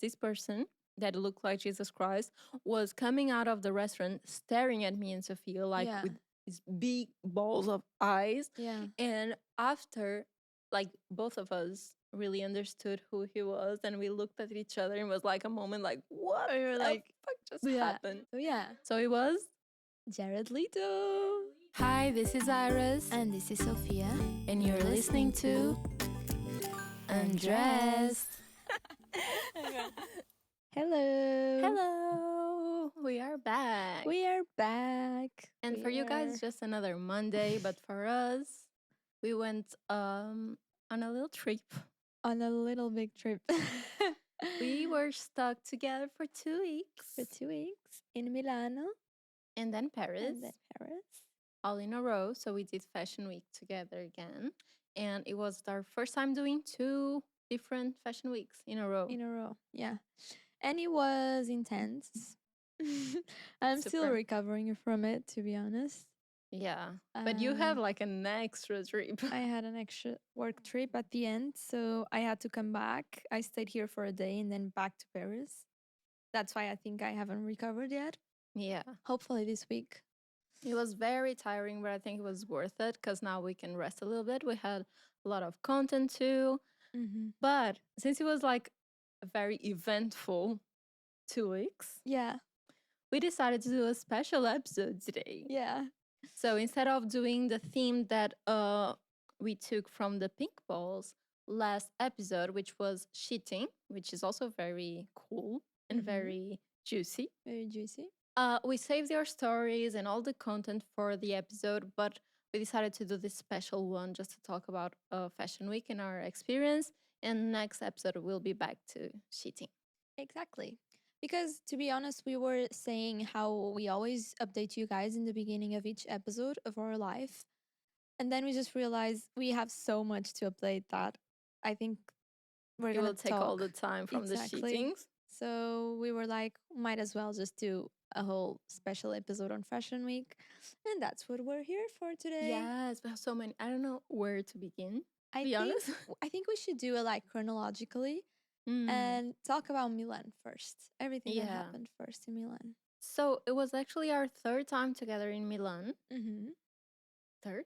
this person that looked like Jesus Christ was coming out of the restaurant, staring at me and Sophia like Yeah. with these big balls of eyes. Yeah. And after, like, both of us really understood who he was, and we looked at each other and was like a moment like, what We were the like, fuck just yeah. happened? So yeah. So it was Jared Leto. Hi, this is Iris, And this is Sophia. and you're listening to Undressed. Hello. Hello, we are back. We are back. And We for you guys, are just another Monday, but for us, we went on a little trip. on a little big trip. We were stuck together for 2 weeks. For 2 weeks in Milano And then Paris, and then Paris. all in a row. So we did Fashion Week together again. And it was our first time doing 2 different Fashion Weeks in a row. In a row. Yeah. And it was intense. I'm still Super. recovering from it, to be honest. Yeah. But you have Um, like an extra trip. I had an extra work trip at the end, so I had to come back. I stayed here for a day and then back to Paris. That's why I think I haven't recovered yet. Yeah. Hopefully this week. It was very tiring, but I think it was worth it because now we can rest a little bit. We had a lot of content too. Mm-hmm. But since it was like a very eventful 2 weeks, Yeah. we decided to do a special episode today. Yeah. So instead of doing the theme that we took from the Pink Balls last episode, which was cheating, which is also very cool and very juicy. Very juicy. We saved your stories and all the content for the episode, but we decided to do this special one just to talk about Fashion Week and our experience. And next episode, we'll be back to cheating. Exactly. Because to be honest, we were saying how we always update you guys in the beginning of each episode of our life. And then we just realized we have so much to update that I think we're It going will to take all the talk. time from the Exactly. cheatings. So we were like, might as well just do a whole special episode on Fashion Week. And that's what we're here for today. Yes, we have so many. I don't know where to begin, I be think honest. I think we should do it like chronologically and talk about Milan first. Everything that Yeah. happened first in Milan. So it was actually our third time together in Milan. Mm-hmm. Third?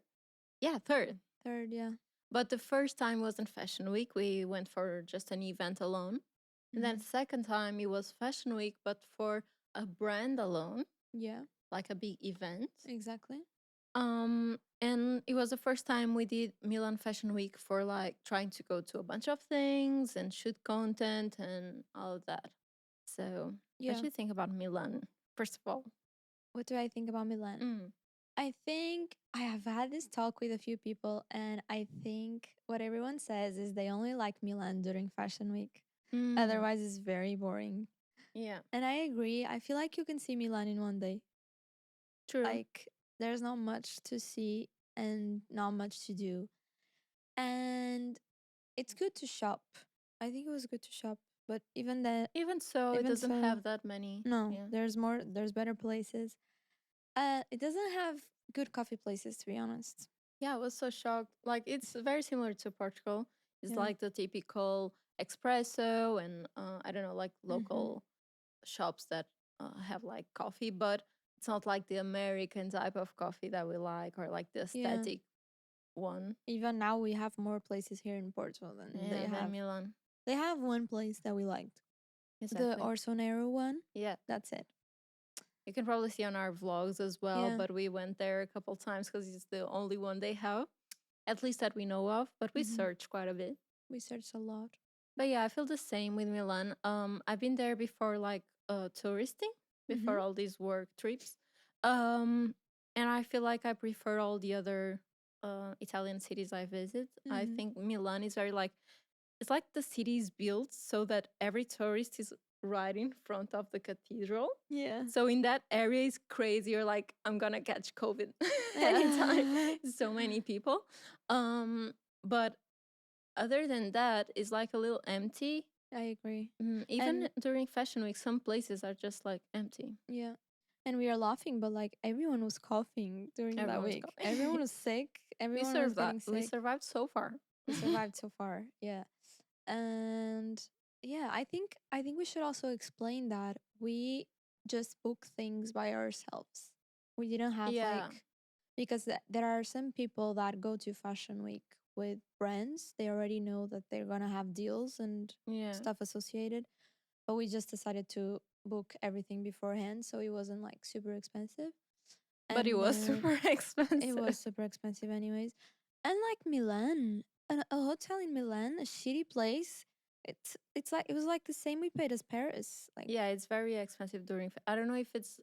Yeah, third. Third, yeah. But the first time wasn't Fashion Week. We went for just an event alone. And then second time it was Fashion Week, but for a brand alone, Yeah, like a big event. exactly. And it was the first time we did Milan Fashion Week for like trying to go to a bunch of things and shoot content and all of that. So Yeah. what do you think about Milan, first of all? What do I think about Milan? Mm. I think I have had this talk with a few people, and I think what everyone says is they only like Milan during Fashion Week. Mm. Otherwise, it's very boring. Yeah, And I agree. I feel like you can see Milan in one day. true. Like, there's not much to see and not much to do. And it's good to shop. I think it was good to shop. But even that, Even so, it even doesn't so, have that many. no, Yeah. there's better places. It doesn't have good coffee places, to be honest. Yeah, I was so shocked. Like, it's very similar to Portugal. It's Yeah. like the typical espresso and I don't know, like local shops that have like coffee, but it's not like the American type of coffee that we like or like the Yeah. aesthetic one. Even now we have more places here in Portugal than they Yeah, than have. Milan. They have one place that we liked. Exactly. The Orsonero one. Yeah. That's it. You can probably see on our vlogs as well, Yeah. but we went there a couple times because it's the only one they have, at least that we know of. But we searched quite a bit. We searched a lot. But yeah, I feel the same with Milan. I've been there before, like touristing, before all these work trips. And I feel like I prefer all the other Italian cities I visit. I think Milan is very like, it's like the city is built so that every tourist is right in front of the cathedral. Yeah. So in that area is crazy. You're like, I'm gonna catch COVID anytime. So many people. But other than that, it's like a little empty. I agree. Even during Fashion Week, some places are just like empty. Yeah. And we are laughing, but like everyone was coughing during that Everyone's week. coughing. Everyone was sick. We Everyone was survived. getting We sick. survived so far. We survived so far. Yeah. And Yeah, I think we should also explain that we just book things by ourselves. We didn't have Yeah, like, because there are some people that go to fashion week with brands. They already know that they're going to have deals and yeah. stuff associated, but we just decided to book everything beforehand so it wasn't like super expensive. But it And was then super it expensive. was super expensive anyways. And like Milan, a hotel in Milan, a shitty place. It's like it was like the same we paid as Paris. Like, Yeah, it's very expensive during. I don't know if it's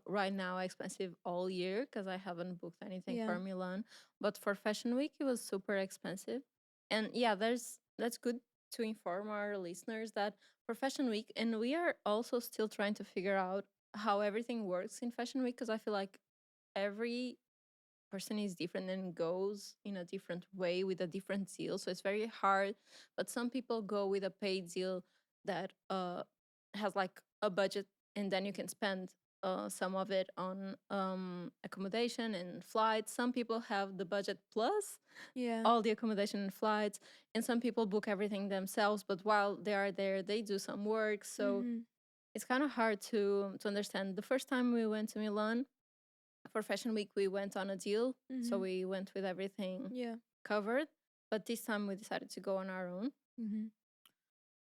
right now expensive all year because I haven't booked anything yeah. for Milan. But for Fashion Week, it was super expensive. And yeah, that's good to inform our listeners that for Fashion Week, and we are also still trying to figure out how everything works in Fashion Week because I feel like every person is different and goes in a different way with a different deal. So it's very hard. But some people go with a paid deal that has like a budget, and then you can spend some of it on accommodation and flights. Some people have the budget plus Yeah. all the accommodation and flights, and some people book everything themselves. But while they are there, they do some work. So Mhm. it's kind of hard to understand. The first time we went to Milan, for Fashion Week, we went on a deal, so Mhm. we went with everything Yeah. covered. But this time we decided to go on our own. Mhm.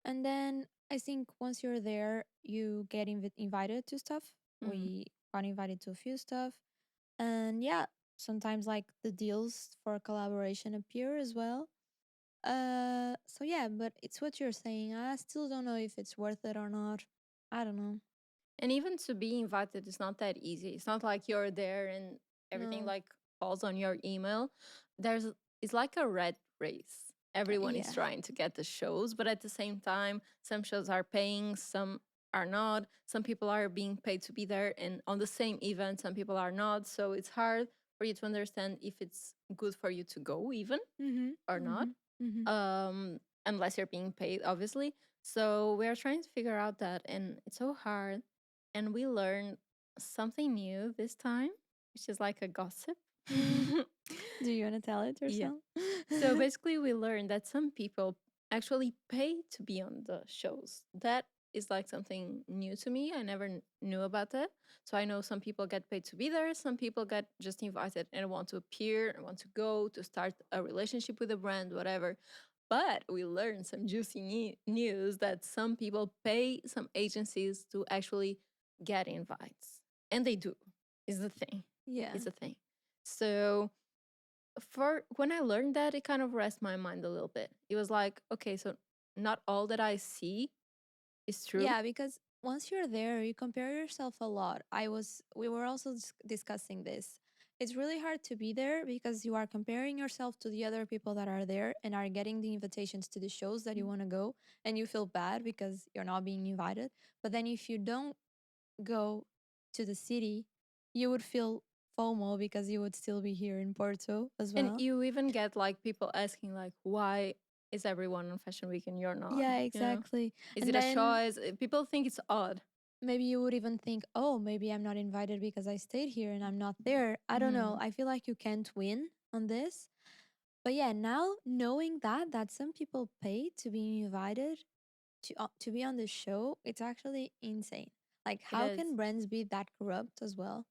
And then I think once you're there, you get invited to stuff. Mm. We got invited to a few stuff. And yeah, sometimes like the deals for collaboration appear as well. So yeah, but it's what you're saying. I still don't know if it's worth it or not. I don't know. And even to be invited is not that easy. It's not like you're there and everything No. like falls on your email. There's It's like a red race. Everyone is Yeah. trying to get the shows, but at the same time, some shows are paying, some are not. Some people are being paid to be there, and on the same event, some people are not. So it's hard for you to understand if it's good for you to go even Mhm. or not, Mhm. Mhm. unless you're being paid, obviously. So we are trying to figure out that, and it's so hard. And we learned something new this time, which is like a gossip. Mm. Do you want to tell it Yeah. yourself? So basically, we learned that some people actually pay to be on the shows. That is like something new to me. I never knew about that. So I know some people get paid to be there. Some people get just invited and want to appear and want to go to start a relationship with a brand, whatever. But we learned some juicy news that some people pay some agencies to actually get invites. And they do, is the thing. Yeah. Is the thing. So for when I learned that, it kind of rest my mind a little bit. It was like, okay, so not all that I see is true. Yeah, because once you're there, you compare yourself a lot. We were also discussing this. It's really hard to be there because you are comparing yourself to the other people that are there and are getting the invitations to the shows that you want to go, and you feel bad because you're not being invited. But then if you don't go to the city, you would feel FOMO because you would still be here in Porto as And well. you even get like people asking like, why is everyone on Fashion Week and you're not? Yeah, You know, exactly. is And it a then choice? People think it's odd. maybe you would even think, oh, maybe I'm not invited because I stayed here and I'm not there. I don't know. Mhm. I feel like you can't win on this. But yeah, now knowing that some people pay to be invited to be on the show, it's actually insane. Like, It how is. can brands be that corrupt as well?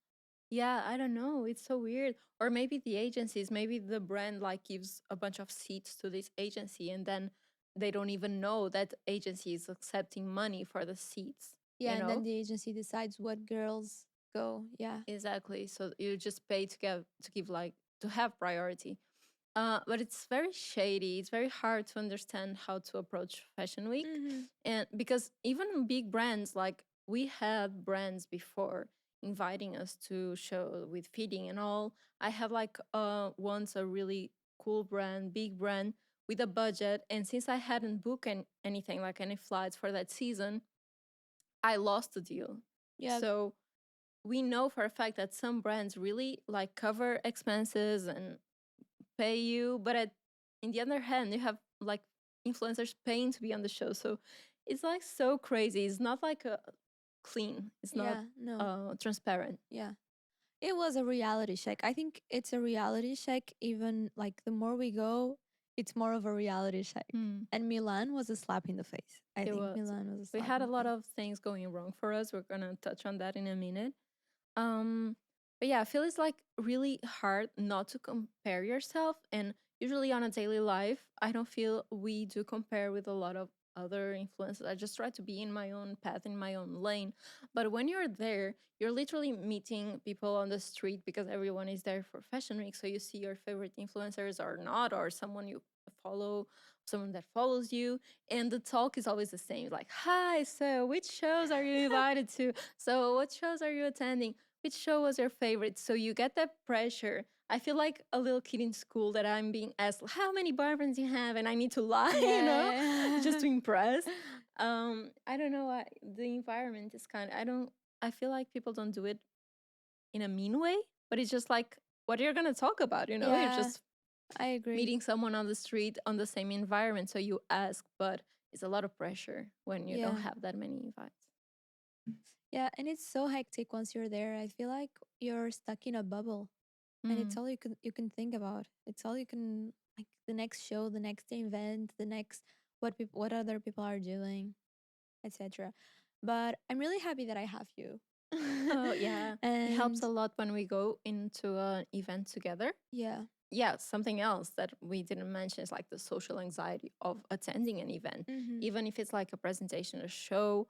Yeah, I don't know. It's so weird. Or maybe the agencies, maybe the brand like gives a bunch of seats to this agency and then they don't even know that agency is accepting money for the seats, Yeah, you and then know? the agency decides what girls go. Yeah. Exactly. So you just pay to give like to have priority. But it's very shady. It's very hard to understand how to approach Fashion Week, Mhm. and because even big brands, like we had brands before inviting us to show with feeding and all. I had like once a really cool brand, big brand with a budget, and since I hadn't booked anything like any flights for that season, I lost the deal. Yeah. So we know for a fact that some brands really like cover expenses and pay you, but in the other hand, you have like influencers paying to be on the show. So it's like so crazy. It's not like a clean. It's not Yeah. No. transparent. Yeah. It was a reality check. I think it's a reality check even like the more we go, It's more of a reality check. Hmm. And Milan was a slap in the face. I It think was. Milan was a We slap had in a the lot face. of things going wrong for us. We're gonna touch on that in a minute. Um, but yeah, I feel it's like really hard not to compare yourself. And usually on a daily life, I don't feel we do compare with a lot of other influences. I just try to be in my own path, in my own lane. But when you're there, you're literally meeting people on the street because everyone is there for Fashion Week. So you see your favorite influencers or not, or someone you follow, someone that follows you. And the talk is always the same like, hi, so which shows are you invited to? So what shows are you attending? Which show was your favorite? So you get that pressure. I feel like a little kid in school that I'm being asked how many boyfriends you have, and I need to lie, just Yeah. to impress. I don't know. The environment is kind of. I don't. I feel like people don't do it in a mean way, but it's just like what you're gonna talk about. You're Yeah, just I agree. meeting someone on the street on the same environment, so you ask, but it's a lot of pressure when you don't Yeah. have that many invites. Yeah, and it's so hectic once you're there. I feel like you're stuck in a bubble and it's Mm. all you can think about. It's all you can like the next show, the next event, the next what other people are doing, etc. But I'm really happy that I have you. Oh yeah, it helps And a lot when we go into an event together. yeah. Yeah, something else that we didn't mention is like the social anxiety of attending an event, Mhm. even if it's like a presentation, a show.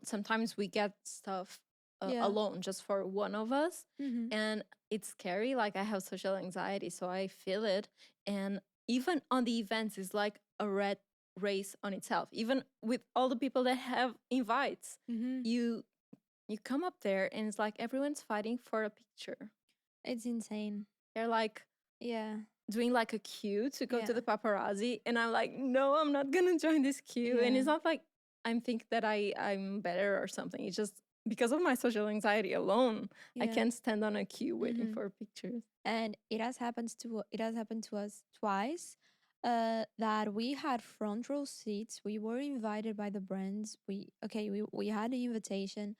Sometimes we get stuff Yeah. alone, just for one of us, Mhm. and it's scary. Like I have social anxiety, so I feel it. And even on the events, it's like a red race on itself. Even with all the people that have invites, Mhm. you you come up there and it's like everyone's fighting for a picture. It's insane. They're like Yeah. doing like a queue to go to Yeah. the paparazzi, and I'm like, no, I'm not gonna join this queue. And Yeah. it's not like I'm think that I'm better or something. It's just because of my social anxiety alone, I Yeah. can't stand on a queue waiting Mhm. for pictures. And it has happened to us twice that we had front row seats. We were invited by the brands. We had the invitation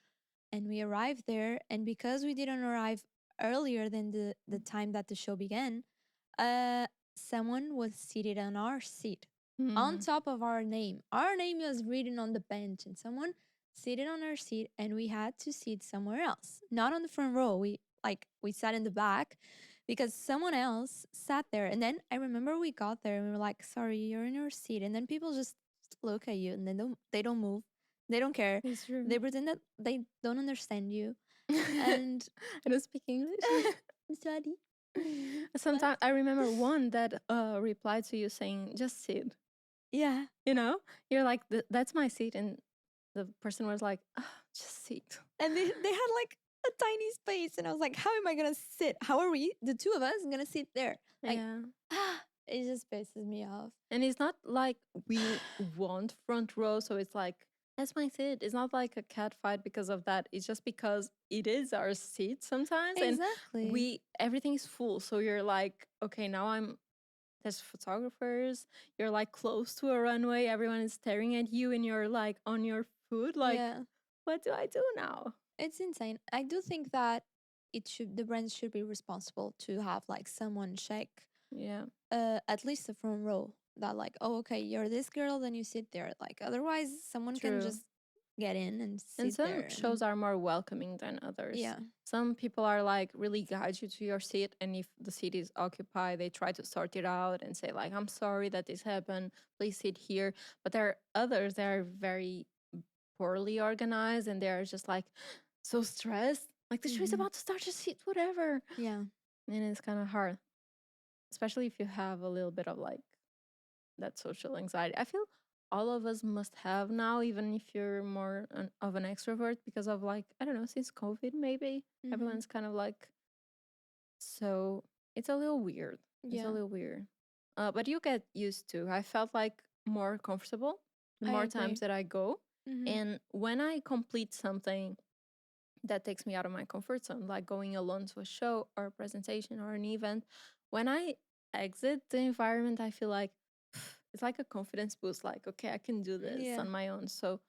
and we arrived there, and because we didn't arrive earlier than the time that the show began, uh someone was seated on our seat on Hmm. top of our name was written on the bench, and someone seated on our seat, and we had to sit somewhere else, not on the front row. We sat in the back because someone else sat there. And then I remember we got there and we were like, sorry, you're in your seat. And then people just look at you and then they don't move, they don't care, It's true. they pretend that they don't understand you. I And don't speak English. sorry. What? Sometimes I remember one that replied to you saying, just sit. Yeah. You know, you're like, That's my seat." And the person was like, just sit." And they had like a tiny space, and I was like, how am I gonna sit? How are we, the two of us, gonna sit there? Like, Yeah. it just pisses me off. And it's not like we want front row, so it's like that's my seat. It's not like a cat fight because of that. It's just because it is our seat sometimes, and Exactly. we everything is full. So you're like, okay, now I'm there's photographers. You're like close to a runway. Everyone is staring at you, and you're like on your foot. Like, Yeah. what do I do now? It's insane. I do think that the brands should be responsible to have like someone check Yeah, at least the front row, that like, oh, okay, you're this girl, then you sit there. Like otherwise someone can true. just get in and And sit some there. shows And are more welcoming than others. yeah. Some people are like really guide you to your seat, and if the seat is occupied, they try to sort it out and say like, "I'm sorry that this happened. Please sit here." But there are others that are very poorly organized, and they're just like so stressed. Like the show is Hmm. about to start, just sit whatever, Yeah. and it's kind of hard, especially if you have a little bit of like that social anxiety. I feel all of us must have now, even if you're more of an extrovert, because of like, I don't know, since COVID, maybe Hmm. everyone's kind of like, so it's a little weird. It's a Yeah, little weird. But you get used to. I felt like more comfortable the I more times agree. that I go. Hmm. And when I complete something that takes me out of my comfort zone, like going alone to a show or a presentation or an event. When I exit the environment, I feel like it's like a confidence boost. Like, okay, I can do this Yeah. on my own. So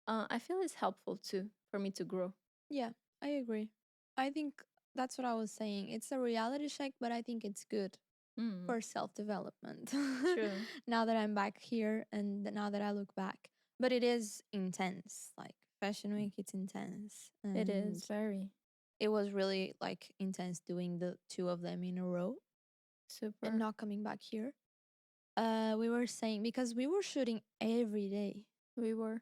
I feel it's helpful too for me to grow. Yeah, I agree. I think that's what I was saying. It's a reality check, but I think it's good. Mm, for self-development. true. Now that I'm back here and now that I look back. But it is intense. Like Fashion Week, it's intense. It And is very it was really like intense doing the two of them in a row and super. not coming back here. We were saying because we were shooting every day. We were.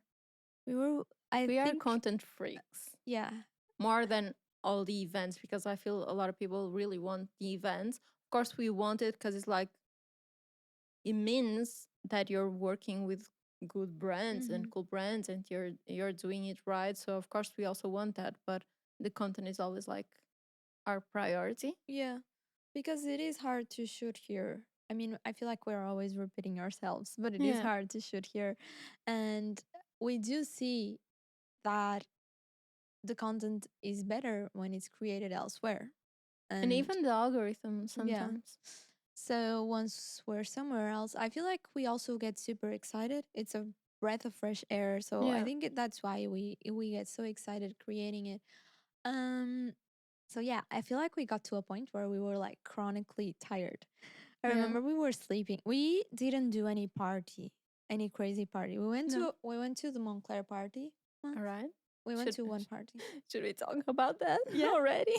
We were, I We are think, content freaks yeah, more than all the events because I feel a lot of people really want the events. Of course, we want it because it's like it means that you're working with good brands and hmm cool brands and you're doing it right. So of course we also want that, but the content is always like our priority. yeah, because it is hard to shoot here. I mean, I feel like we're always repeating ourselves, but it is Yeah. hard to shoot here, and we do see that the content is better when it's created elsewhere. And And even the algorithm yeah. sometimes. So once we're somewhere else, I feel like we also get super excited. It's a breath of fresh air. So I Yeah. think that's why we get so excited creating it. Um so yeah, I feel like we got to a point where we were like chronically tired. I Yeah. remember we were sleeping. We didn't do any party, any crazy party. No. We went to the Montclair party once. All right. We went Should to one party. should we talk about that Yeah. already?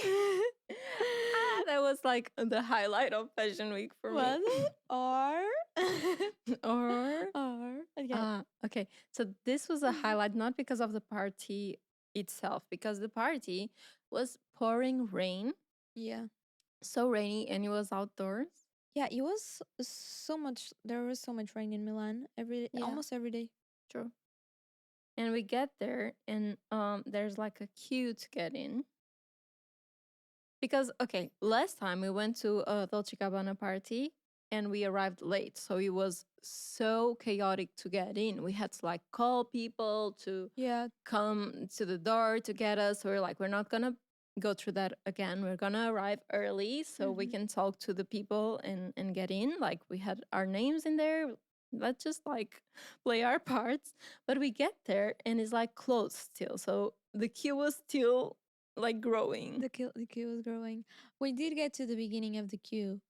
That was like the highlight of Fashion Week for me. Was it? Or Or okay. okay. So this was a highlight not because of the party itself, because the party was pouring rain, Yeah. so rainy, and it was outdoors. Yeah, it was so much. There was so much rain in Milan Yeah, almost every day. true. And we get there, and there's like a queue to get in. Because okay, last time we went to a Dolce Gabbana party and we arrived late, so it was so chaotic to get in. We had to like call people to Yeah. come to the door to get us. So we're like, we're not gonna go through that again. We're gonna arrive early so we hmm can talk to the people and get in. Like we had our names in there. Let's just like play our parts. But we get there and it's like closed still. So the queue was still like growing. The queue was growing. We did get to the beginning of the queue,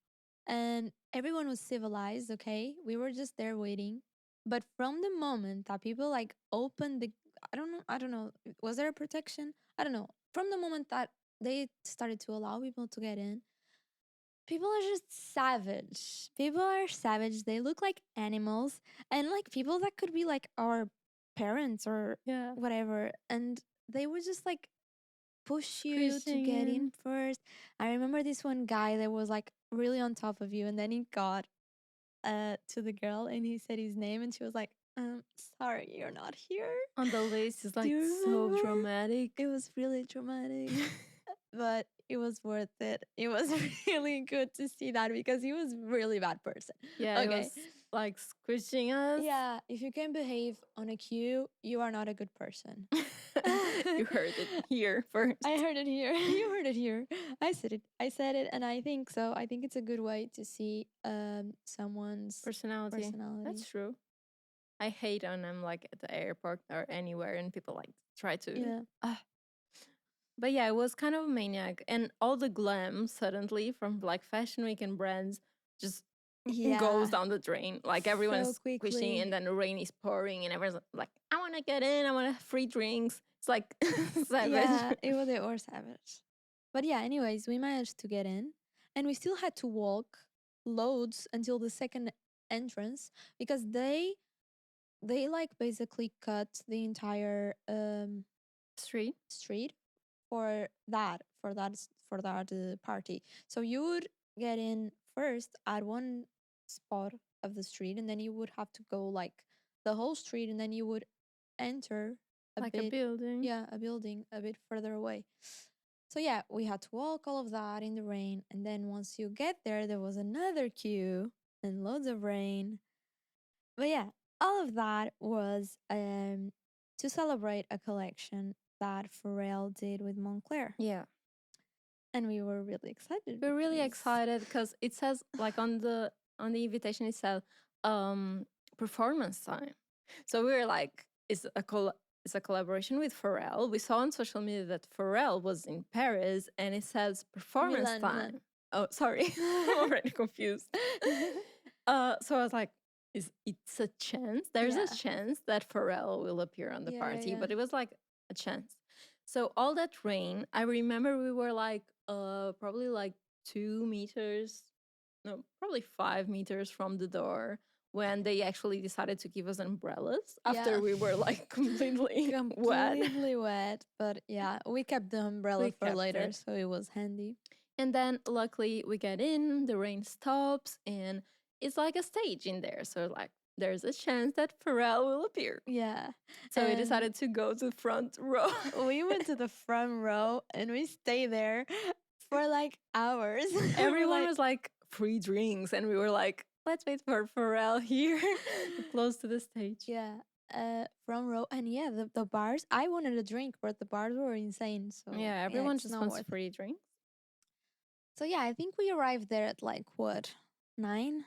and everyone was civilized. Okay, we were just there waiting. But from the moment that people like opened the, I don't know, was there a protection? I don't know. From the moment that they started to allow people to get in, people are just savage. People are savage. They look like animals and like people that could be like our parents or Yeah. whatever. And they would just like push you to Squishing get in in. first. I remember this one guy that was like really on top of you and then he got to the girl and he said his name and she was like, sorry, you're not here. On the list is Do like you so remember? dramatic. It was really dramatic. But it was worth it. It was really good to see that because he was really bad person. Yeah, it Okay. was like squishing us. Yeah, if you can behave on a queue, you are not a good person. You heard it here first. I heard it here. You heard it here. I said it. I said it and I think so. I think it's a good way to see someone's Personality. personality. That's true. I hate when I'm like at the airport or anywhere and people like try to. Yeah. But yeah, it was kind of a maniac. And all the glam suddenly from like Fashion Week and brands just goes Yeah. down the drain. Like everyone So is squishing and quickly. then the rain is pouring and everyone's like, I want to get in. I want free drinks. It's like savage. Yeah, it was savage. But yeah, anyways, we managed to get in and we still had to walk loads until the second entrance because they like basically cut the entire Street. street for that party. So you would get in first at one spot of the street and then you would have to go like the whole street and then you would enter a Like a bit, building. yeah, a building a bit further away. So yeah, we had to walk all of that in the rain and then once you get there there was another queue and loads of rain. But yeah, all of that was to celebrate a collection that Pharrell did with Montclair. Yeah. And we were really excited We're really because excited because it says like on the invitation it said performance time. So we were like, it's a collaboration with Pharrell. We saw on social media that Pharrell was in Paris and it says performance Milan. time. Oh, sorry. I'm already confused. So I was like, is it's a chance? There's a Yeah. chance that Pharrell will appear on the Yeah, yeah, party, yeah. but it was like a chance. So all that rain, I remember we were like probably like 2 meters, no, probably 5 meters from the door when they actually decided to give us umbrellas Yeah. after we were like completely wet. Completely wet, but yeah, we kept the umbrella We for kept later, it. so it was handy. And then luckily we get in, the rain stops, and it's like a stage in there. So like there's a chance that Pharrell will appear. Yeah. So we And decided to go to the front row. we went to the front row and we stayed there for like hours. We're Everyone like, was like free drinks, and we were like, let's wait for Pharrell here, close to the stage. yeah, front row. And yeah, the bars, I wanted a drink, but the bars were insane. So Yeah, yeah, everyone it's just not wants worth it. free drinks. So yeah, I think we arrived there at like what, 9?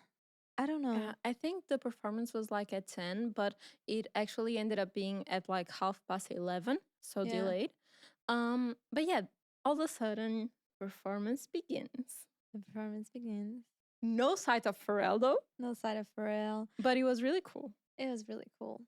I don't know. I think the performance was like at 10, but it actually ended up being at like 11:30, so Yeah, delayed. But yeah, all of a sudden, performance begins. the performance begins. No sight of Pharrell though, No side of Pharrell. but it was really cool. It was really cool.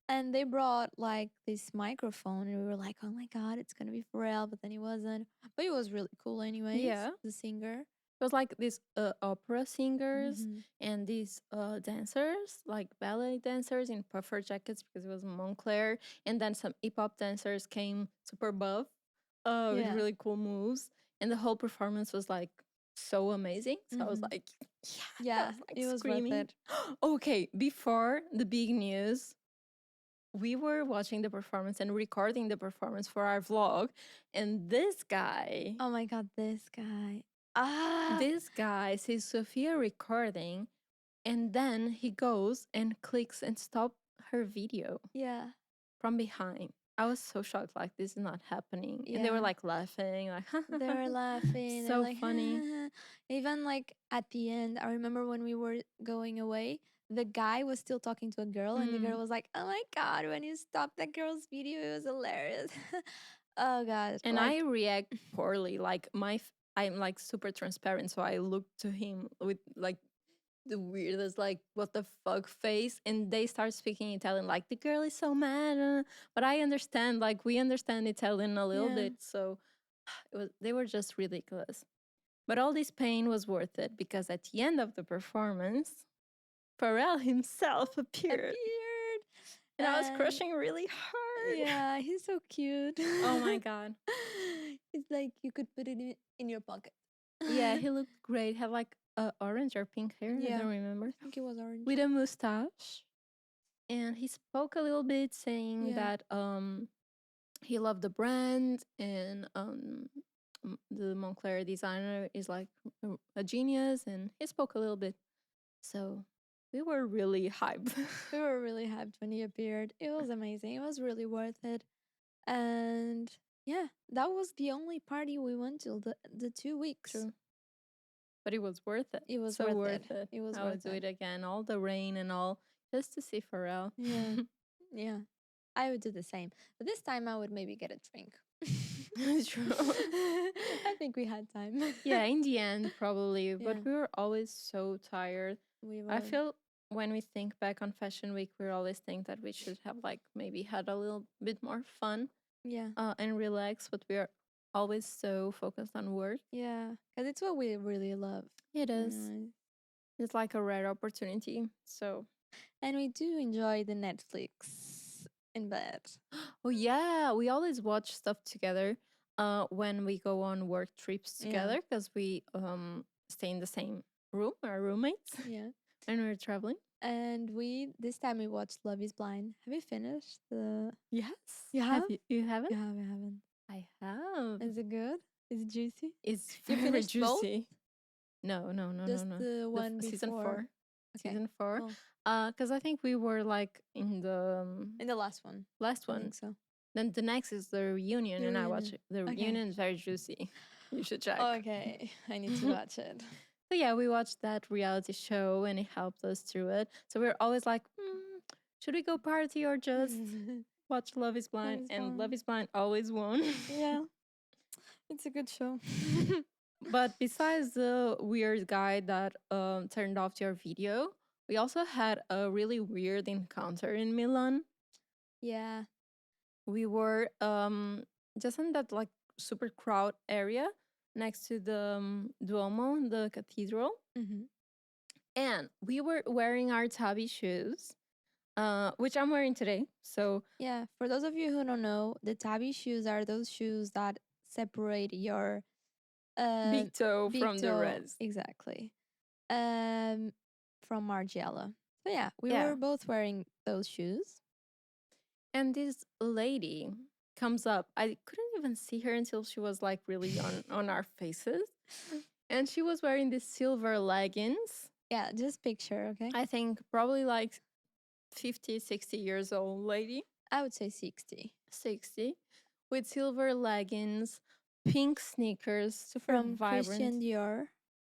And they brought like this microphone, and we were like, oh my God, it's gonna be Pharrell, but then he wasn't. But it was really cool, anyways, Yeah, the singer. it was like these opera singers Hmm. and these dancers, like ballet dancers in puffer jackets because it was Montclair, and then some hip hop dancers came super buff, with Yeah. really cool moves, and the whole performance was like so amazing. So I was Hmm. like, yeah, I Yeah, was like it was worth screaming. it. Okay, before the big news, we were watching the performance and recording the performance for our vlog, and Oh my God, this guy. Ah, this guy sees Sophia recording, and then he goes and clicks and stop her video yeah, from behind. I was so shocked, like this is not happening. And they were yeah. like laughing, like They were laughing. They're so like, funny. even like at the end, I remember when we were going away, the guy was still talking to a girl, and the Mm. girl was like, oh my God, when you stopped that girl's video, it was hilarious. Oh God. And I Like, react poorly. Like I'm like super transparent, so I look to him with like the weirdest like what the fuck face, and they start speaking Italian like the girl is so mad, but I understand, like we understand Italian a little yeah, bit, so they were just ridiculous. But all this pain was worth it because at the end of the performance, Pharrell himself appeared, appeared. and I was And crushing really hard. yeah, he's so cute. Oh my god. It's like you could put it in your pocket. Yeah, he looked great. Had like orange or pink hair, I Yeah, don't I remember, think it was orange. with a mustache. And he spoke a little bit saying Yeah. that he loved the brand, and the Montclair designer is like a genius, and he spoke a little bit. So we were really hyped. We were really hyped when he appeared. It was amazing. It was really worth it. And yeah, that was the only party we went to the 2 weeks. True. But it was worth it. It was So worth it. worth it. It was I would worth do it. it again. All the rain and all, just to see Pharrell. Yeah. Yeah. I would do the same. But this time I would maybe get a drink. True. I think we had time. Yeah, in the end, probably. But Yeah, we were always so tired. we I were. feel when we think back on Fashion Week, we always think that we should have like maybe had a little bit more fun, Yeah. and relax, but we are always so focused on work. Yeah. Because it's what we really love. It is. Anyways. It's like a rare opportunity. So, And we do enjoy the Netflix in bed. oh yeah, we always watch stuff together when we go on work trips Yeah. together because we stay in the same room, our roommates, Yeah. when we're traveling. And this time we watched Love is Blind. Have you finished the. Yes. You Have have? you? You haven't? You have, I haven't. I have. Is it good? Is it juicy? It's You very finished both? juicy. No, no, no, no, Just no. the one Season before. 4. Okay. Season 4. Oh, Because I think we were like in the in the last one. last I one. think so. Then the next is the reunion, The and I watch reunion. it. The Okay. reunion is very juicy. You should check. Okay. I need to watch it. So yeah, we watched that reality show, and it helped us through it. So we're always like, should we go party or just watch Love Is Blind? is And Love Blind. Is Blind always won. Yeah. It's a good show. But besides the weird guy that turned off your video, we also had a really weird encounter in Milan. Yeah. We were just in that like super crowd area next to the Duomo, the cathedral, Hmm. and we were wearing our tabby shoes, which I'm wearing today. So Yeah. For those of you who don't know, the tabby shoes are those shoes that separate your big toe big from the toe rest. exactly um from Margiela. So yeah, we Yeah. were both wearing those shoes. And this lady comes up. I couldn't even see her until she was like really on our faces. And she was wearing these silver leggings. Yeah, just picture, okay? I think probably like 50, 60 years old lady. I would say 60. 60, with silver leggings, pink sneakers, super From vibrant. Christian Dior.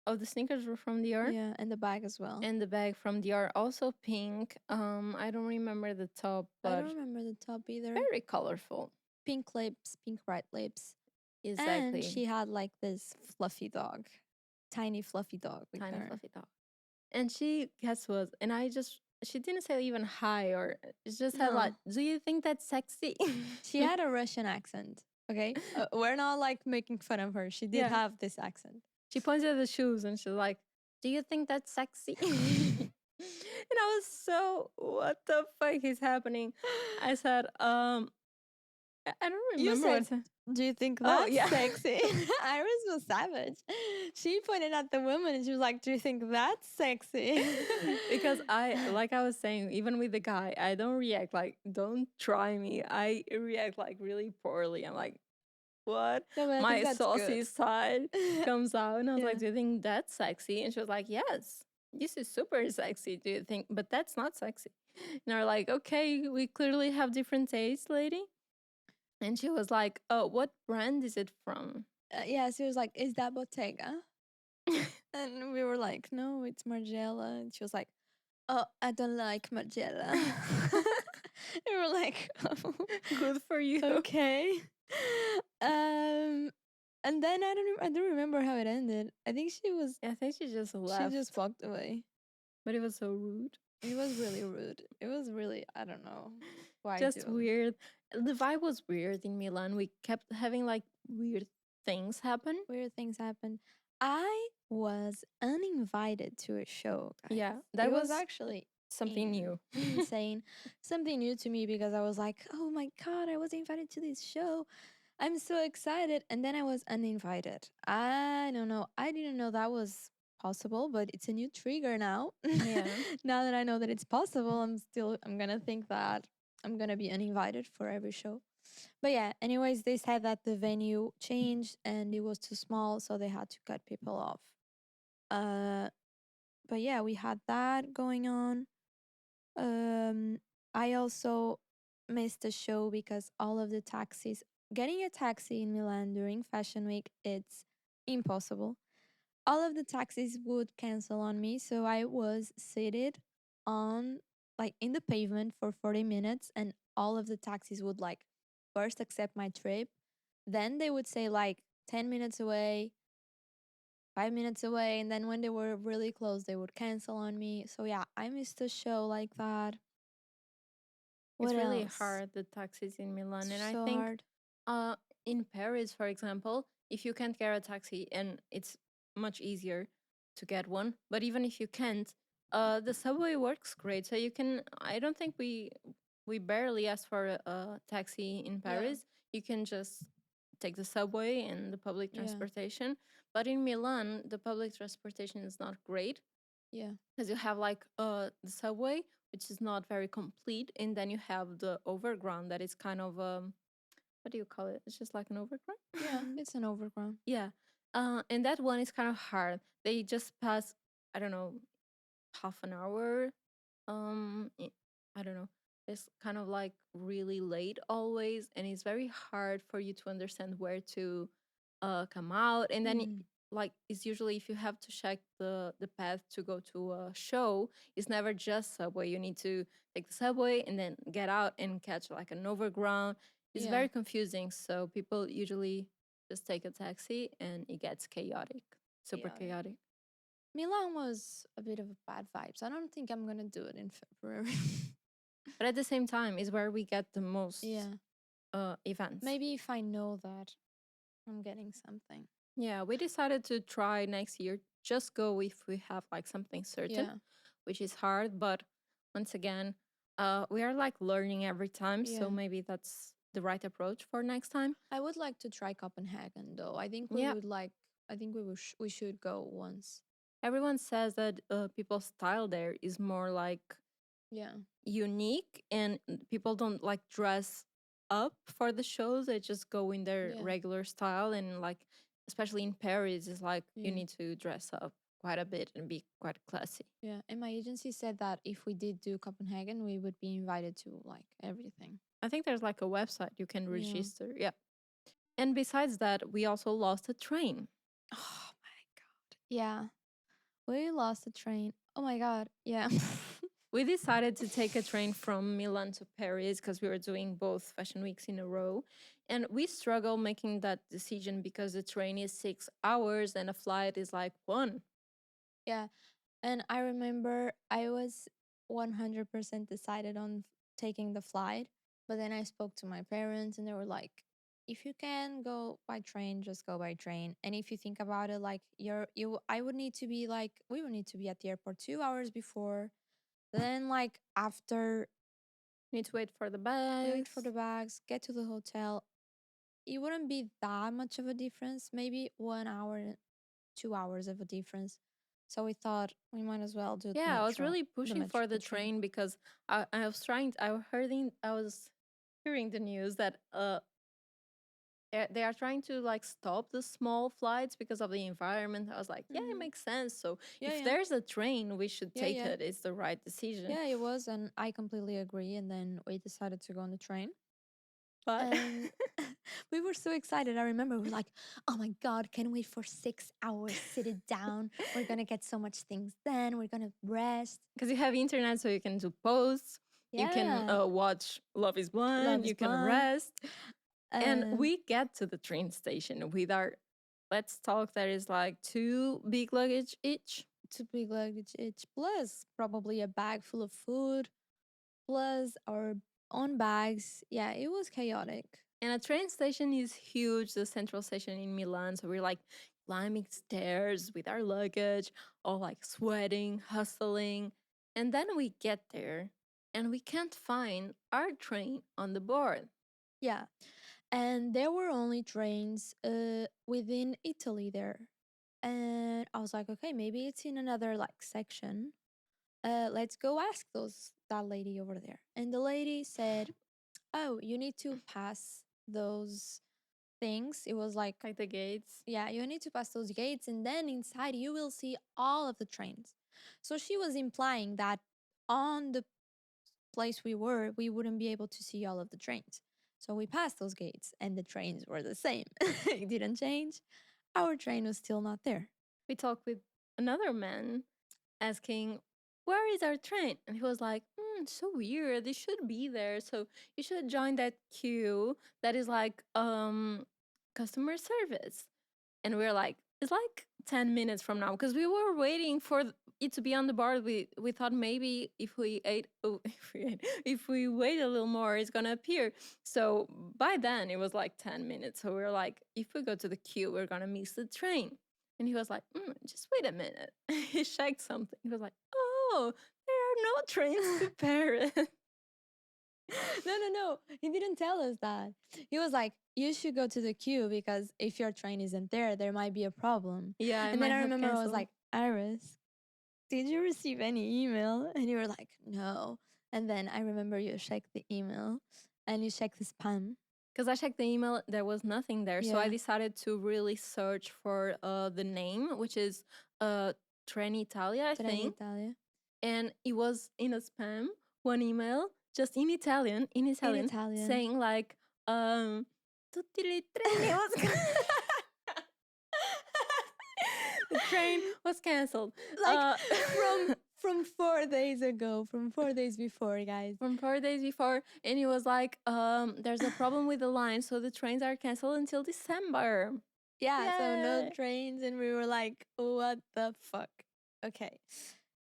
Oh, the sneakers were from Dior, Yeah, and the bag as well. and the bag from Dior also pink. I don't remember the top, I but don't remember the top either. very colorful. Pink lips, pink bright lips. And Exactly, she had like this fluffy dog, tiny fluffy dog with tiny her. fluffy dog. And she, guess what? And she didn't say even hi, or she just said like, No, "Do you think that's sexy?" she had a Russian accent. Okay, we're not like making fun of her. She did Yeah. have this accent. She pointed at the shoes and she's like, "Do you think that's sexy?" And I was so, what the fuck is happening? I said, I don't You remember said, what. "Do you think Oh that's yeah, sexy?" Iris was savage. She pointed at the woman and she was like, "Do you think that's sexy?" because like I was saying, even with the guy, I don't react like, don't try me. I react like really poorly. I'm like, what? No, but I think My that's saucy good. side comes out, and I was Yeah. like, "Do you think that's sexy?" And she was like, "Yes, this is super sexy. Do you think? But that's not sexy." And we're like, "Okay, we clearly have different tastes, lady." And she was like, "Oh, what brand is it from?" Yeah, she was like, "Is that Bottega?" And we were like, "No, it's Margiela." And she was like, "Oh, I don't like Margiela." We were like, "Oh, Good for you. okay." Um, and then I don't remember how it ended. I think I think she just she just left, walked away. but it was so rude. It was really rude. It was really, I don't know why Just do. weird. The vibe was weird in Milan. We kept having like weird things happen. Weird things happen. I was uninvited to a show, guys. Yeah, It that was was actually something new. insane. Something new to me because I was like, oh my God, I was invited to this show. I'm so excited. And then I was uninvited. I don't know. I didn't know that was possible, but it's a new trigger now. Yeah. Now that I know that it's possible, I'm going to think that I'm going to be uninvited for every show. But yeah, anyways, they said that the venue changed and it was too small, so they had to cut people off. Uh, but yeah, we had that going on. Um, I also missed the show because all of the taxis, getting a taxi in Milan during Fashion Week, it's impossible. All of the taxis would cancel on me, so I was seated on like in the pavement for 40 minutes and all of the taxis would like first accept my trip, then they would say like 10 minutes away, 5 minutes away, and then when they were really close they would cancel on me. So yeah, I missed a show like that. What It's really else? hard, the taxis in Milan. And I So think hard. uh, in Paris, for example, if you can't get a taxi, and it's much easier to get one, but even if you can't, the subway works great. So you can, I don't think we barely ask for a taxi in Yeah. Paris. You can just take the subway and the public Yeah. transportation. But in Milan, the public transportation is not great Yeah. because you have like the subway, which is not very complete, and then you have the overground that is kind of what do you call it? It's just like an Yeah, overground. it's an overground. Yeah, and that one is kind of hard. They just pass, I don't know, half an hour. I don't know. It's kind of like really late always, and it's very hard for you to understand where to come out. And then Mm. like it's usually if you have to check the path to go to a show, it's never just subway. You need to take the subway and then get out and catch like an overground. It's Yeah. very confusing. So people usually just take a taxi and it gets chaotic, super Chaotic. chaotic. Milan was a bit of a bad vibes. I don't think I'm gonna do it in February. But at the same time, is where we get the most Yeah. events. Maybe if I know that I'm getting something. Yeah, we decided to try next year. Just go if we have like something certain, Yeah. which is hard. But once again, we are like learning every time. So Yeah. maybe that's the right approach for next time. I would like to try Copenhagen though. I think we Yeah, would like. I think we should go once. everyone says that people's style there is more like Yeah. unique and people don't like dress up for the shows. They just go in their Yeah. regular style. And like, especially in Paris, it's like you Yeah. need to dress up quite a bit and be quite classy. Yeah. And my agency said that if we did do Copenhagen, we would be invited to like everything. I think there's like a website you can Yeah. register. Yeah. And besides that, we also lost a train. Oh my god. Yeah. We lost the train. Oh my god. Yeah. We decided to take a train from Milan to Paris because we were doing both fashion weeks in a row. And we struggle making that decision because the train is 6 hours and a flight is like one. Yeah. And I remember I was 100% decided on taking the flight, but then I spoke to my parents and they were like, if you can go by train, just go by train. And if you think about it, like I would need to be like, we would need to be at the airport 2 hours before. Then like after Need to wait for the wait for bags. the bags, get to the hotel. It wouldn't be that much of a difference, maybe 1 hour, 2 hours of a difference. So we thought we might as well do Yeah, I was really pushing for the the train. train because I was trying. I was hearing the news that they are trying to like stop the small flights because of the environment. I was like, yeah, it Hmm. makes sense. So Yeah, if yeah, there's a train, we should yeah, take yeah, it. It's the right decision. yeah. It was, and I completely agree. And then we decided to go on the train, But and we were so excited. I remember we were like, "Oh my god, can't wait for 6 hours. Sit it down. We're gonna get so much things done. We're gonna rest." because you have internet, so you can do posts, you can Yeah, watch Love is Love Blind, is you can blind. rest. And we get to the train station with our, let's talk, that is like 2 big luggage each. Two big luggage each, plus probably a bag full of food, plus our own bags. Yeah, it was chaotic. And a train station is huge, the central station in Milan. So we're like climbing stairs with our luggage, all like sweating, hustling. And then we get there and we can't find our train on the board. Yeah, and there were only trains within Italy there. And I was like, okay, maybe it's in another like section. Let's go ask that lady over there. And the lady said, "Oh, you need to pass those things." It was like, Like the gates. yeah, you need to pass those gates, and then inside you will see all of the trains. So she was implying that on the place we were, we wouldn't be able to see all of the trains. So we passed those gates, and the trains were the same. It didn't change. Our train was still not there. We talked with another man asking, "Where is our train?" And he was like, so weird. It should be there. So you should join that queue that is like customer service. And we are like, it's like 10 minutes from now because we were waiting for it to be on the board. We thought maybe if we ate, oh, if we wait a little more, it's gonna appear. So by then it was like 10 minutes. So we were like, if we go to the queue, we're gonna miss the train. And he was like, just wait a minute. He checked something. He was like, oh, there are no trains to Paris. No. He didn't tell us that. He was like, you should go to the queue because if your train isn't there, there might be a problem. Yeah, I And then might I have remember I was canceled. like, Iris, did you receive any email? And you were like, no. And then I remember you checked the email and you checked the spam. Because I checked the email, there was nothing there. So I Yeah. decided to really search for the name, which is Trenitalia, I think. Trenitalia. And it was in a spam, one email, just in Italian, In Italian. saying like, tutti i treni was the train was cancelled. Like from from 4 days ago, from 4 days before, guys. From 4 days before, and he was like, there's a problem with the line, so the trains are canceled until December. Yeah, so no Yay! trains, and we were like, what the fuck? Okay.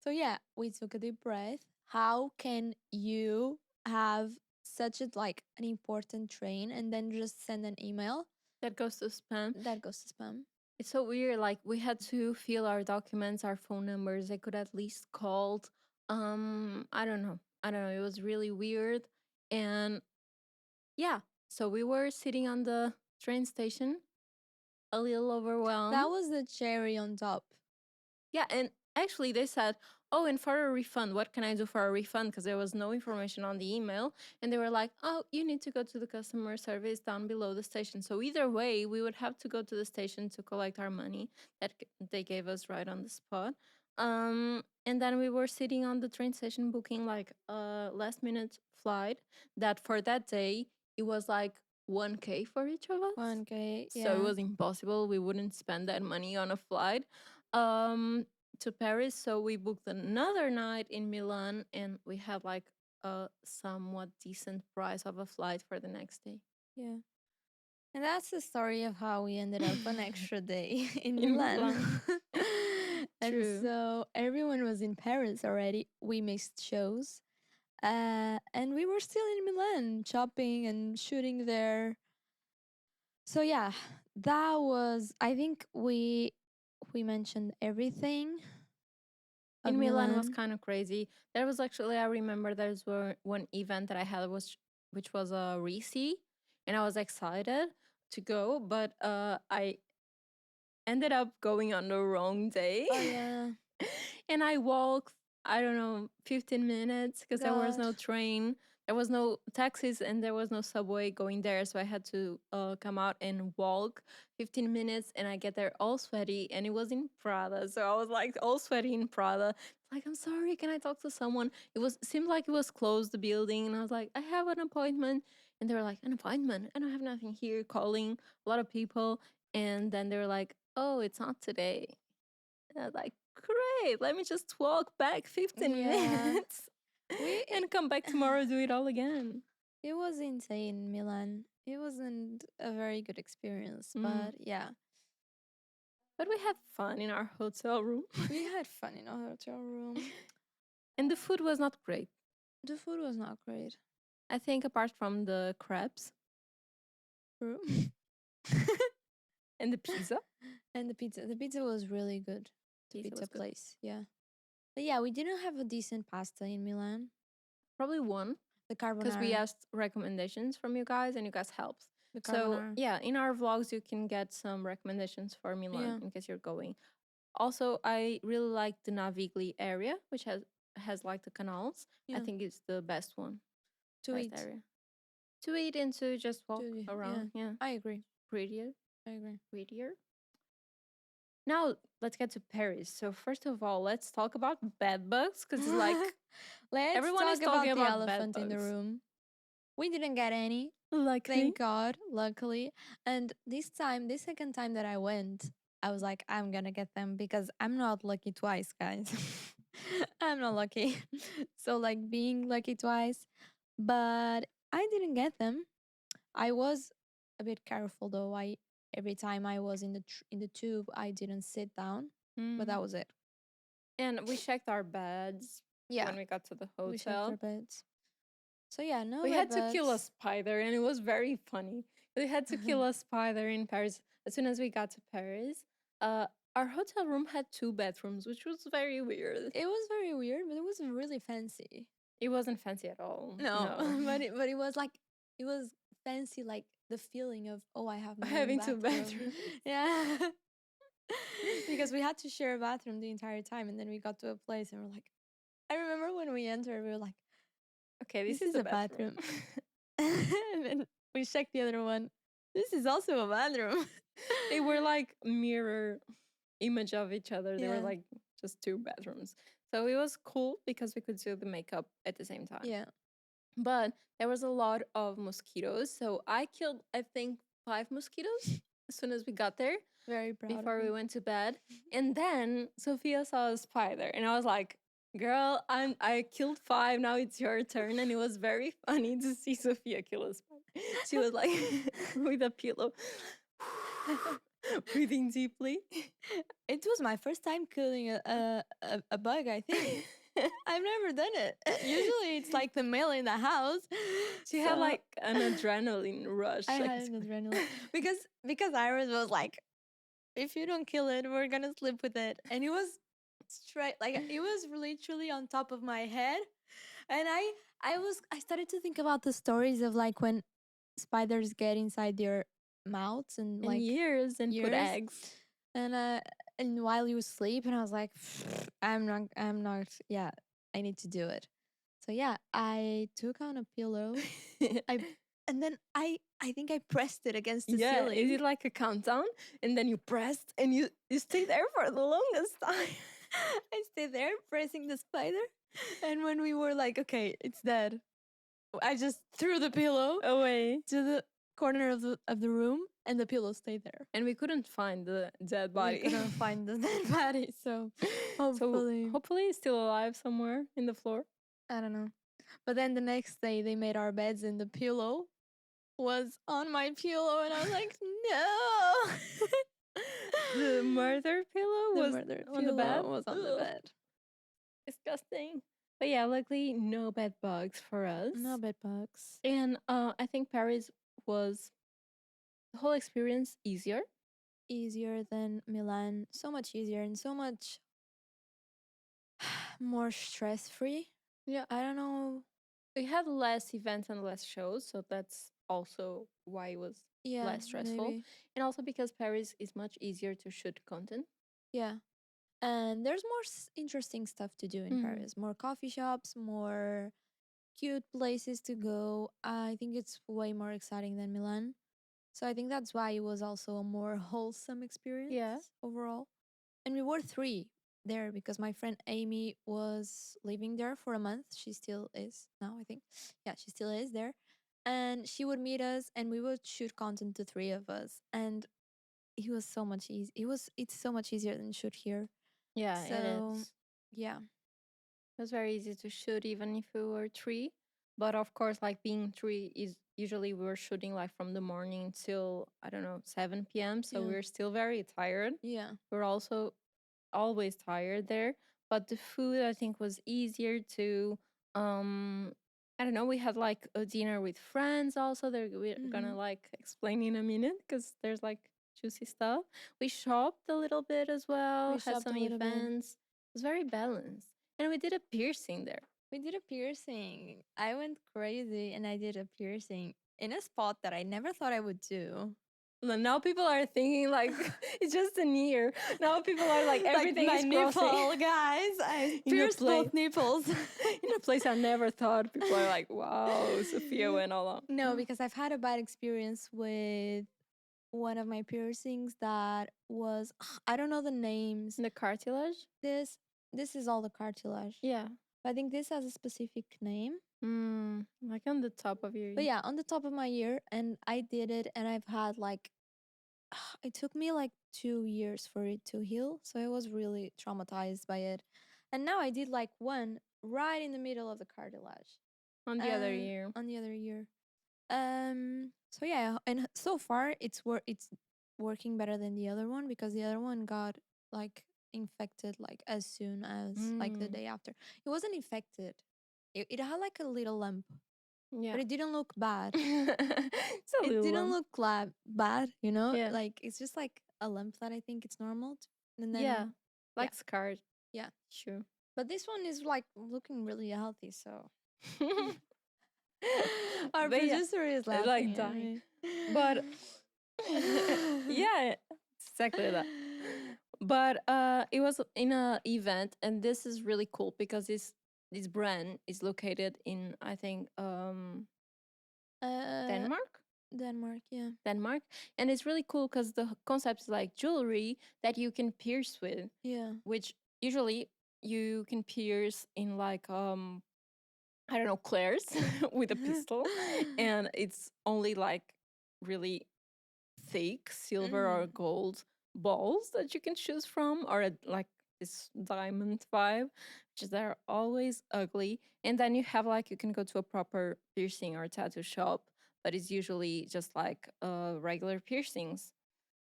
So yeah, we took a deep breath. How can you have such a like an important train and then just send an email That goes to spam. that goes to spam? It's so weird. Like we had to fill our documents, our phone numbers. I could at least called. I don't know. I don't know. It was really weird. And yeah, so we were sitting on the train station, a little overwhelmed. That was the cherry on top. Yeah, and actually they said, "Oh, and for a refund, what can I do for a refund?" Because there was no information on the email, and they were like, "Oh, you need to go to the customer service down below the station." So either way, we would have to go to the station to collect our money that they gave us right on the spot. And then we were sitting on the train station booking like a last minute flight that for that day it was like 1K for each of us. 1K, So it yeah. was impossible. We wouldn't spend that money on a flight um to Paris. So we booked another night in Milan, and we had like a somewhat decent price of a flight for the next day. Yeah. And that's the story of how we ended up an extra day in In Milan. Milan. And True. so everyone was in Paris already. We missed shows. And we were still in Milan shopping and shooting there. So yeah, that was I think we mentioned everything of In Milan was Milan. kind of crazy. There was actually, I remember there's one event that I had was which was a Risi, and I was excited to go, but I ended up going on the wrong day. Oh yeah. And I walked, I don't know, 15 minutes because there was God. no train, there was no taxis, and there was no subway going there. So I had to come out and walk 15 minutes, and I get there all sweaty, and it was in Prada. So I was like all sweaty in Prada. Like, I'm sorry, can I talk to someone? Seemed like it was closed, the building, and I was like, I have an appointment. And they were like, an appointment? I don't have nothing here, calling a lot of people. And then they were like, oh, it's not today. And I was like, great, let me just walk back 15 Yeah. minutes We and come back tomorrow, do it all again. it was insane, Milan. It wasn't a very good experience, Mm. but yeah, But we had fun in our hotel room. we had fun in our hotel room. And the food was not great. The food was not great. I think apart from the crabs True. and the pizza. And the pizza was really good. The Pizza pizza was good. place, yeah. But yeah, we didn't have a decent pasta in Milan. Probably one, The because we carbonara. asked recommendations from you guys and you guys helped. The So carbonara. yeah, in our vlogs you can get some recommendations for Milan Yeah. in case you're going. Also, I really like the Navigli area, which has like the canals. I Yeah. think it's the best one, To best eat. area to eat and to just walk Yeah. around. Yeah, I agree. prettier, I agree. prettier. Now let's get to Paris. So first of all, let's talk about bed bugs because like Let's everyone is talk talking about the about bed elephant in the bugs. room. We didn't get any. Luckily, Thank God, luckily. And this time, this second time that I went, I was like, I'm gonna get them because I'm not lucky twice, guys. I'm not lucky. So, like, being lucky twice, but I didn't get them. I was a bit careful though. Every time I was in in the tube, I didn't sit down, but mm. that was it. And we checked our beds Yeah, when we got to the we checked our hotel. beds. So yeah, no We bed had to kill a bugs. spider, and it was very funny. We had to kill a spider in Paris as soon as we got to Paris. Uh, our hotel room had two bedrooms, which was very weird. It was very weird, but it was really fancy. It wasn't fancy at all. No, No. but it was like it was fancy, like the feeling of oh, I have my own Having two bathroom. bedrooms. Yeah, because we had to share a bathroom the entire time, and then we got to a place, and we're like, I remember when we entered, we were like, Okay, this this is is the a bathroom. bathroom, and then we checked the other one. This is also a bathroom. They were like mirror image of each other. They were Yeah, like just two bedrooms. So it was cool because we could do the makeup at the same time. yeah. But there was a lot of mosquitoes. So I killed, I think, 5 mosquitoes as soon as we got there Very proud of before we you. went to bed. And then Sophia saw a spider, and I was like, Girl, I killed 5. Now it's your turn, and it was very funny to see Sophia kill a spider. She was like with a pillow, breathing deeply. It was my first time killing a bug, I think. I've never done it. Usually it's like the male in the house. She had like an adrenaline rush. I like, had an adrenaline. because Iris was like, if you don't kill it, we're gonna sleep with it. And it was straight, like it was literally on top of my head. And I started to think about the stories of like when spiders get inside their mouths and and like years and put years. eggs. And while you sleep, and I was like, I'm not, yeah, I need to do it. So yeah, I took on a pillow. And then I think I pressed it against the Yeah, ceiling. is it like a countdown? And then you pressed and you stay there for the longest time. I stayed there pressing the spider. And when we were like, okay, it's dead, I just threw the pillow away to the corner of the room, and the pillow stayed there. And we couldn't find the dead body. We couldn't find the dead body, so hopefully it's still alive somewhere in the floor. I don't know. But then the next day they made our beds, and the pillow was on my pillow, and I was like, no. The murder pillow The was murder on the bed. pillow was on the Ugh, bed. disgusting. But yeah, luckily no bed bugs for us. No bed bugs. And I think Paris was the whole experience easier. Easier than Milan. So much easier and so much more stress free. Yeah. I don't know. We had less events and less shows, so that's also why it was less stressful. Maybe. And also because Paris is much easier to shoot content. Yeah. And there's more interesting stuff to do in Paris. More coffee shops, more cute places to go. I think it's way more exciting than Milan. So I think that's why it was also a more wholesome experience overall. And we were 3 there because my friend Amy was living there for a month. She still is now, I think. Yeah, she still is there. And she would meet us and we would shoot content, the 3 of us. And it was so much easy. It's so much easier than shoot here. Yeah, So it is. yeah. It was very easy to shoot even if we were 3. But of course, like being 3 is usually we were shooting like from the morning till I don't know 7 p.m. So we we're still very tired. Yeah. We're also always tired there. But the food I think was easier to I don't know, we had like a dinner with friends also. We're gonna like explain in a minute because there's like juicy stuff. We shopped a little bit as well, had some events. It was very balanced. And we did a piercing there. We did a piercing. I went crazy and I did a piercing in a spot that I never thought I would do. Now people are thinking like it's just an ear. Now people are like everything like is nipple, crossing. guys. I pierced both nipples in a place I never thought. People are like, "Wow, Sophia went all out." No, because I've had a bad experience with one of my piercings that was I don't know the names. The cartilage. This is all the cartilage. Yeah, but I think this has a specific name. Like on the top of your ear. But yeah, on the top of my ear, and I did it, and I've had like it took me like 2 years for it to heal, so I was really traumatized by it. And now I did like one right in the middle of the cartilage on the other ear. On the other ear. So yeah, and so far it's working better than the other one because the other one got like infected like as soon as like the day after. It wasn't infected. It had like a little lump. Yeah. But it didn't look bad. It didn't look bad, you know? Yeah. Like it's just like a lump that I think it's normal. And then yeah. Like scarred. Yeah. Sure. But this one is like looking really healthy, so our producer is laughing like dying. But yeah, exactly that. But it was in a event, and this is really cool because this brand is located in I think Denmark. Yeah. Denmark, and it's really cool because the concept is like jewelry that you can pierce with. Yeah. Which usually you can pierce in like I don't know, Claire's with a pistol, and it's only like really thick silver or gold balls that you can choose from, or like this diamond vibe, which is they're always ugly. And then you have like you can go to a proper piercing or tattoo shop, but it's usually just like regular piercings.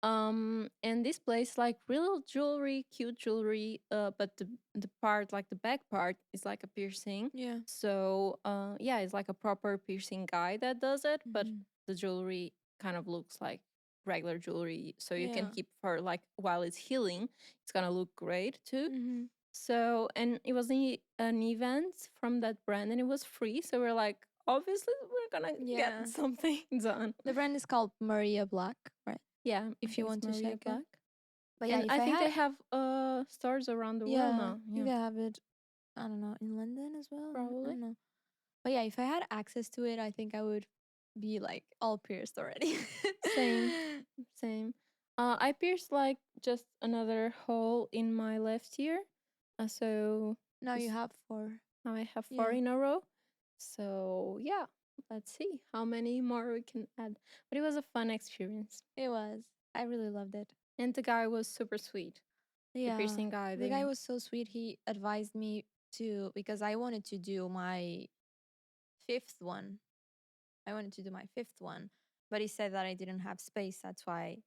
And this place like real jewelry, cute jewelry, but the part like the back part is like a piercing. Yeah. So yeah, it's like a proper piercing guy that does it, but Mhm. the jewelry kind of looks like regular jewelry, so you can Yeah. keep for like while it's healing, it's gonna look great too. Mhm. So, and it was an event from that brand and it was free, so we're like, obviously we're gonna get Yeah. something done. The brand is called Maria Black, right? Yeah, I If you think it's want to Maria check it. Black. But yeah, And if I I think had, they have stores around the world yeah, now. you Yeah, can have it. I don't know, in London as well. I probably. don't know. But yeah, if I had access to it, I think I would be like all pierced already. Same, same. I pierced like just another hole in my left ear. So Now you just have four. now I have four Yeah, in a row. So yeah, let's see how many more we can add. But it was a fun experience. it was. I really loved it. And the guy was super sweet. The Yeah, piercing guy, the guy they was so sweet. He advised me to, because I wanted to do my fifth one. I wanted to do my fifth one, but he said that I didn't have space. That's why.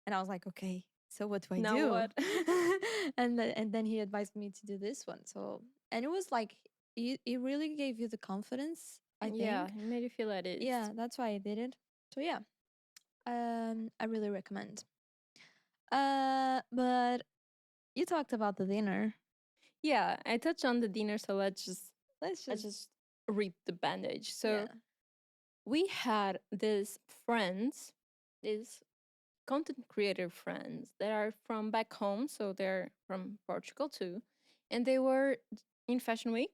And I was like, okay, so what do I now do? what? And then he advised me to do this one. So, and it was like, it really gave you the confidence, I Yeah, think. it made you feel at ease. Yeah, that's why I did it. So yeah, I really recommend. But you talked about the dinner. Yeah, I touched on the dinner, so Let's I just, just rip the bandage. yeah. So we had these friends, these content creator friends that are from back home, so they're from Portugal too, and they were in Fashion Week,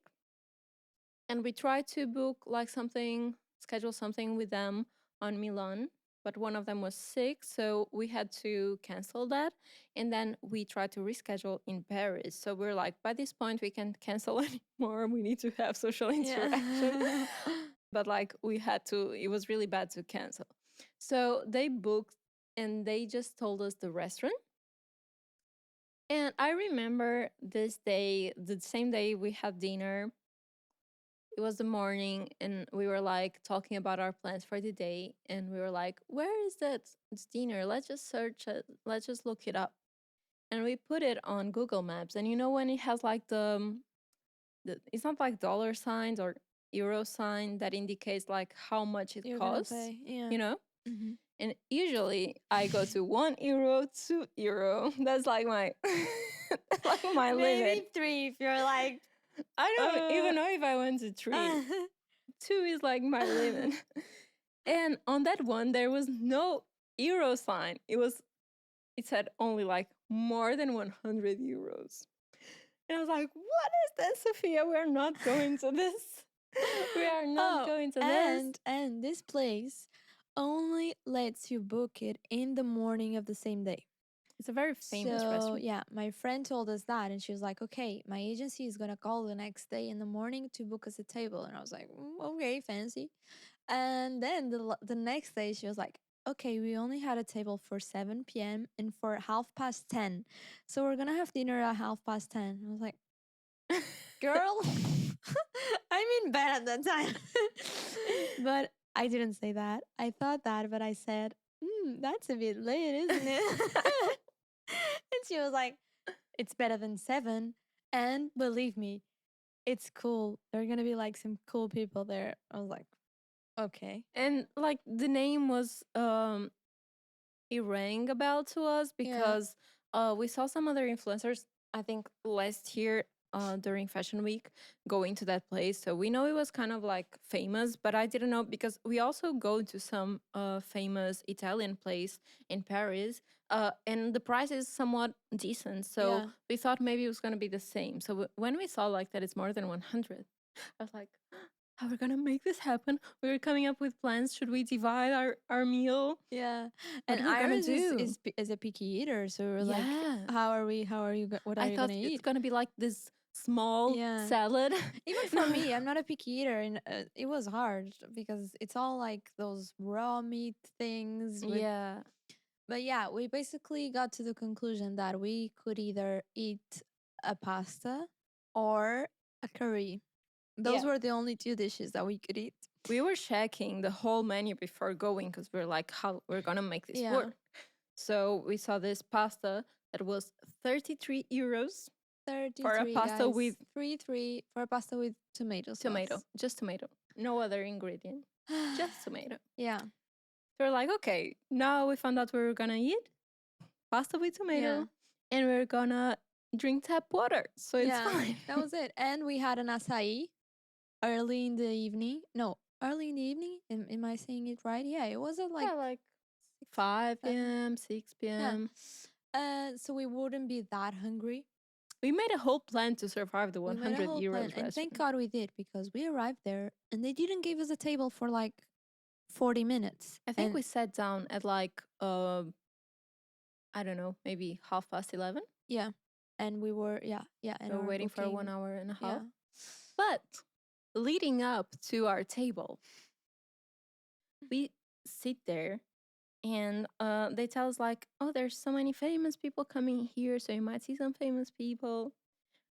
and we tried to book like something, schedule something with them on Milan, but one of them was sick, so we had to cancel that, and then we tried to reschedule in Paris. So we're like, by this point, we can't cancel anymore. We need to have social interaction, Yeah. but like we had to. It was really bad to cancel. So they booked, and they just told us the restaurant. And I remember this day, the same day we had dinner, it was the morning and we were like talking about our plans for the day and we were like, where is that this dinner? Let's just search it. Let's just look it up. And we put it on Google Maps. And you know when it has like the it's not like dollar signs or euro sign that indicates like how much it You're gonna costs, pay. Yeah. you know? Hmm. And usually I go to €1, €2. That's like my like my limit. Maybe three if you're like, I don't uh, even know if I went to three. Two is like my limit. And on that one, there was no euro sign. It said only like more than €100. And I was like, what is this, Sophia? We're not going to this. We are not oh, going to this. and this place only lets you book it in the morning of the same day. It's a very famous So restaurant. yeah, my friend told us that, and she was like, "Okay, my agency is gonna call the next day in the morning to book us a table." And I was like, "Okay, fancy." And then the next day, she was like, "Okay, we only had a table for 7 p.m. and for 10:30, so we're gonna have dinner at 10:30." I was like, "Girl, I'm in bed at that time." But I didn't say that. I thought that, but I said, "That's a bit late, isn't it?" And she was like, it's better than 7. And believe me, it's cool. There are going to be like some cool people there. I was like, okay. And like the name was it rang a bell to us Yeah. because we saw some other influencers, I think last year during Fashion Week, going to that place. So we know it was kind of like famous, but I didn't know because we also go to some famous Italian place in Paris. And the price is somewhat decent. So Yeah. we thought maybe it was going to be the same. So when we saw like that it's more than 100, I was like, how are we gonna make this happen? We were coming up with plans. Should we divide our meal? Yeah. What And are we gonna Iris do? is a picky eater. So we're like, Yeah. how are you, what are I you going thought to it's eat? gonna be like this small Yeah. salad. Even for No. me, I'm not a picky eater. And it was hard because it's all like those raw meat things with. Yeah. But yeah, we basically got to the conclusion that we could either eat a pasta or a curry. Those Yeah. were the only two dishes that we could eat. We were checking the whole menu before going because we're like, how we're gonna make this Yeah, work. So we saw this pasta that was 33 euros for a 33 pasta with guys. 3 for a pasta with tomato tomato, sauce. just tomato, no other ingredient, just tomato. Yeah, So we're like, okay, now we found out we were gonna eat pasta with yeah, tomato and we're gonna drink tap water. So it's yeah. fine. That was it. And we had an acai early in the evening. No, early in the evening. Am I saying it right? Yeah, it was at like Yeah, like 6, 5 7. p.m., 6 Yeah. p.m. So we wouldn't be that hungry. We made a whole plan to survive the We made a 100 whole plan, euros and thank restaurant. God we did because we arrived there and they didn't give us a table for like 40 minutes. I think And we sat down at like, I don't know, maybe 11:30. yeah, and we were, yeah, and So our waiting for booking, 1 hour and a half. yeah, But leading up to our table, we sit there and they tell us like, oh, there's so many famous people coming here, so you might see some famous people.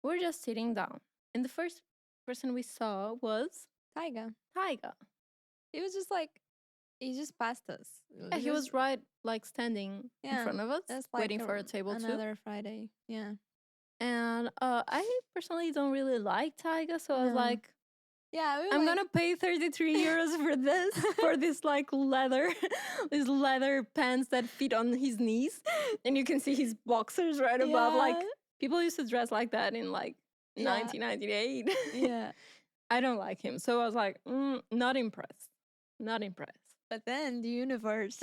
We're just sitting down. And the first person we saw was Taiga. Taiga. It was just like, he just passed us. Yeah, he was right, like standing in Yeah, front of us, that's like waiting for a table too. another Friday. Yeah. And I personally don't really like Taiga, so I was No. like, Yeah, we were I'm like, gonna pay 33 euros for this, for this like leather, these leather pants that fit on his knees, and you can see his boxers right above. yeah, Like people used to dress like that in like yeah, 1998. yeah. I don't like him, so I was like, not impressed, not impressed. But then the universe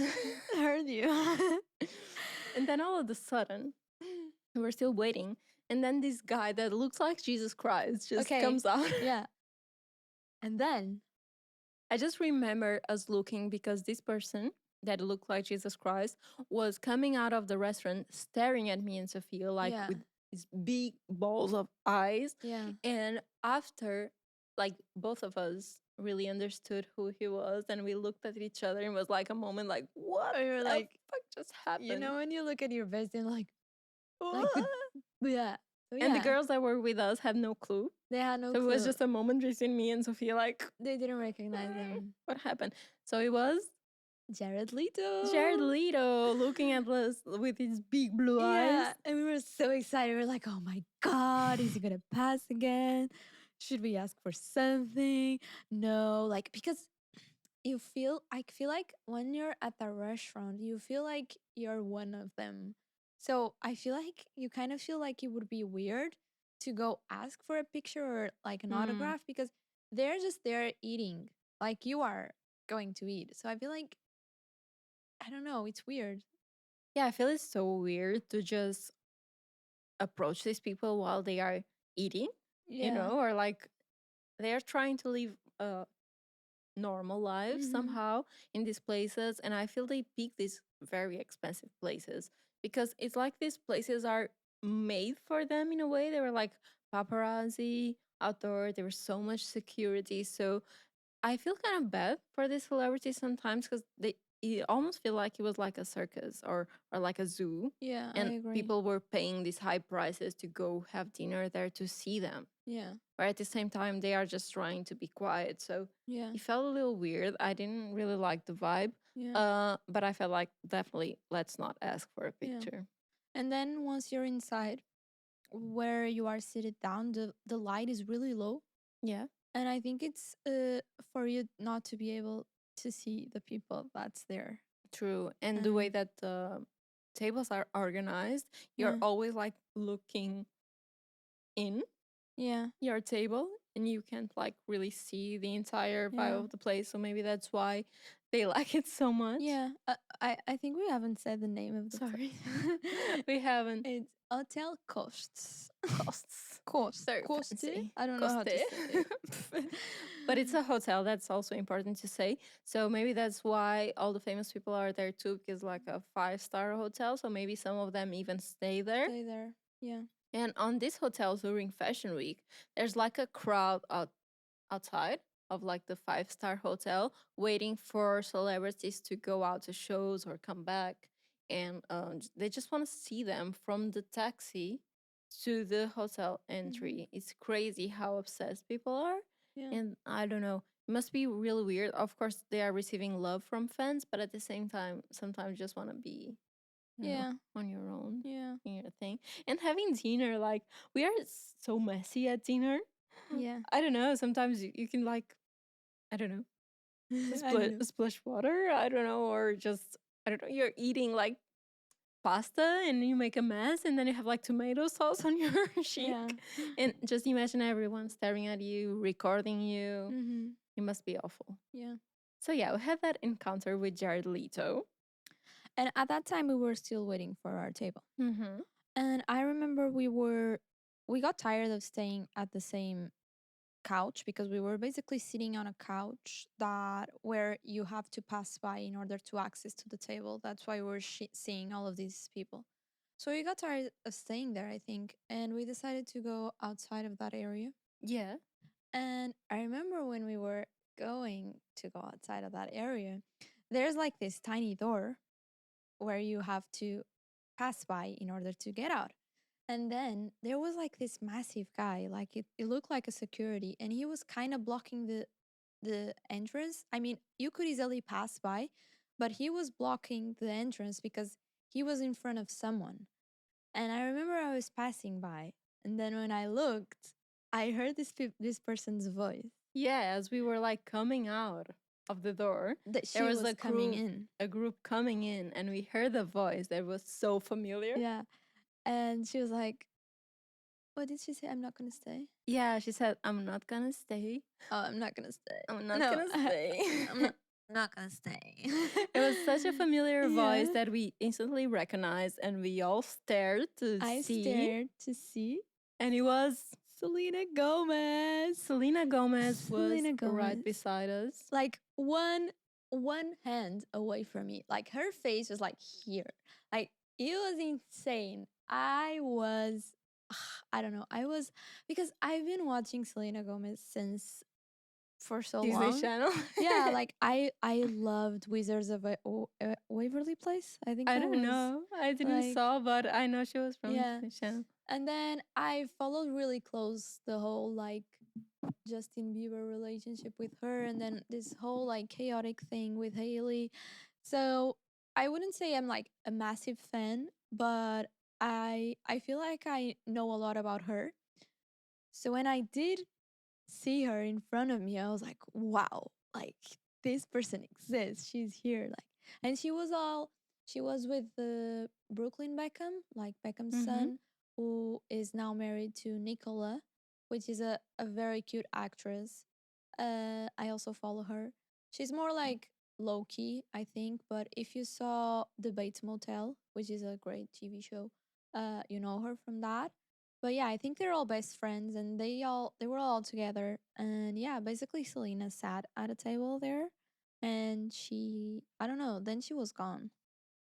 heard you. And then all of a sudden, we're still waiting, and then this guy that looks like Jesus Christ just Okay. comes out. Yeah. And then, I just remember us looking because this person that looked like Jesus Christ was coming out of the restaurant staring at me and Sophia like yeah, with these big balls of eyes. yeah, And after like both of us really understood who he was and we looked at each other and was like a moment like what we were the like, fuck just happened? you know, when you look at your best and like the, yeah. So And the yeah, girls that were with us had no clue. they had no So it was clue. just a moment between me and Sophia like They didn't recognize him. what happened? So it was Jared Leto. Jared Leto looking at us with his big blue eyes. Yeah, and we were so excited. We are like, oh my God, is he gonna pass again? Should we ask for something? No, like, because I feel like when you're at the restaurant, you feel like you're one of them. So I feel like you kind of feel like it would be weird to go ask for a picture or like an Mm. autograph because they're just there eating like you are going to eat. So I feel like, I don't know, it's weird. Yeah, I feel it's so weird to just approach these people while they are eating, Yeah. or like they're trying to live a normal life Hmm. somehow in these places. And I feel they pick these very expensive places because it's like these places are made for them in a way. They were like paparazzi outdoor, there was so much security. So I feel kind of bad for these celebrities sometimes because they you almost feel like it was like a circus or like a zoo, Yeah, I and agree. people were paying these high prices to go have dinner there to see them. Yeah. But at the same time, they are just trying to be quiet. So Yeah. it felt a little weird. I didn't really like the vibe. Yeah. But I felt like definitely let's not ask for a Yeah. picture. And then once you're inside where you are seated down, the light is really low. Yeah, And I think it's for you not to be able to see the people that's there. true. And the way And that the tables are organized, you're yeah. always like looking in Yeah. your table and you can't like really see the entire vibe Yeah. of the place, so maybe that's why they like it so much. Yeah. I think we haven't said the name of the Sorry. place. We haven't. It's Hotel Costs. Costs very Coste? fancy. I don't know how Coste. to say it. But it's a hotel, that's also important to say, so maybe that's why all the famous people are there too, because like a 5-star hotel, so maybe some of them even stay there. Stay there. Yeah. And on this hotel during fashion week, there's like a crowd outside of like the 5-star hotel waiting for celebrities to go out to shows or come back, and they just want to see them from the taxi to the hotel Hmm. entry. It's crazy how obsessed people are. Yeah. And I don't know, it must be really weird. Of course, they are receiving love from fans, but at the same time, sometimes you just want to be, I don't know, Yeah. on your own, Yeah. in your thing. And having dinner, like, we are so messy at dinner. Yeah. I don't know. Sometimes you can, like, I don't know, I don't know. splash water. I don't know, or just, I don't know, you're eating like pasta and you make a mess and then you have like tomato sauce on your Yeah. cheek. And just imagine everyone staring at you, recording you. Hmm. It must be awful. Yeah. So yeah, we had that encounter with Jared Leto. And at that time, we were still waiting for our table. Mm-hmm. And I remember we got tired of staying at the same couch because we were basically sitting on a couch that where you have to pass by in order to access to the table. That's why we're seeing all of these people. So we got tired of staying there, I think, and we decided to go outside of that area. Yeah. And I remember when we were going to go outside of that area, there's like this tiny door where you have to pass by in order to get out. And then there was like this massive guy, like it looked like a security, and he was kind of blocking the entrance. I mean, you could easily pass by, but he was blocking the entrance because he was in front of someone. And I remember I was passing by, and then when I looked, I heard this person's voice Yeah, as we were like coming out of the door, that there she was was coming in. a group coming in, and we heard a voice that was so familiar. Yeah, and she was like, "What did she say? I'm not gonna stay." Yeah, she said, "I'm not gonna stay. Oh, I'm not gonna stay. I'm not No, gonna stay." I'm not. I'm not gonna stay. It was such a familiar voice Yeah. that we instantly recognized and we all stared to I see. stared to see And it was Selena Gomez. Selena Gomez was Selena right Gomez. beside us. Like one hand away from me. Like her face was like here. Like it was insane. I was I don't know. I was because I've been watching Selena Gomez since for so Disney long. Channel. Yeah, like I loved Wizards of Waverly Place. I think I that don't was know. I didn't like saw, but I know she was from yeah. Disney Channel. And then I followed really close the whole like Justin Bieber relationship with her and then this whole like chaotic thing with Haley. So I wouldn't say I'm like a massive fan, but I feel like I know a lot about her. So when I did see her in front of me, I was like, wow, like this person exists. She's here. Like, and she was with the Brooklyn Beckham, like Beckham's Mm-hmm. son, who is now married to Nicola, which is a very cute actress. I also follow her. She's more like low key, I think, but if you saw The Bates Motel, which is a great TV show, you know her from that. But yeah, I think they're all best friends and they were all together. And yeah, basically Selena sat at a table there and she I don't know, then she was gone.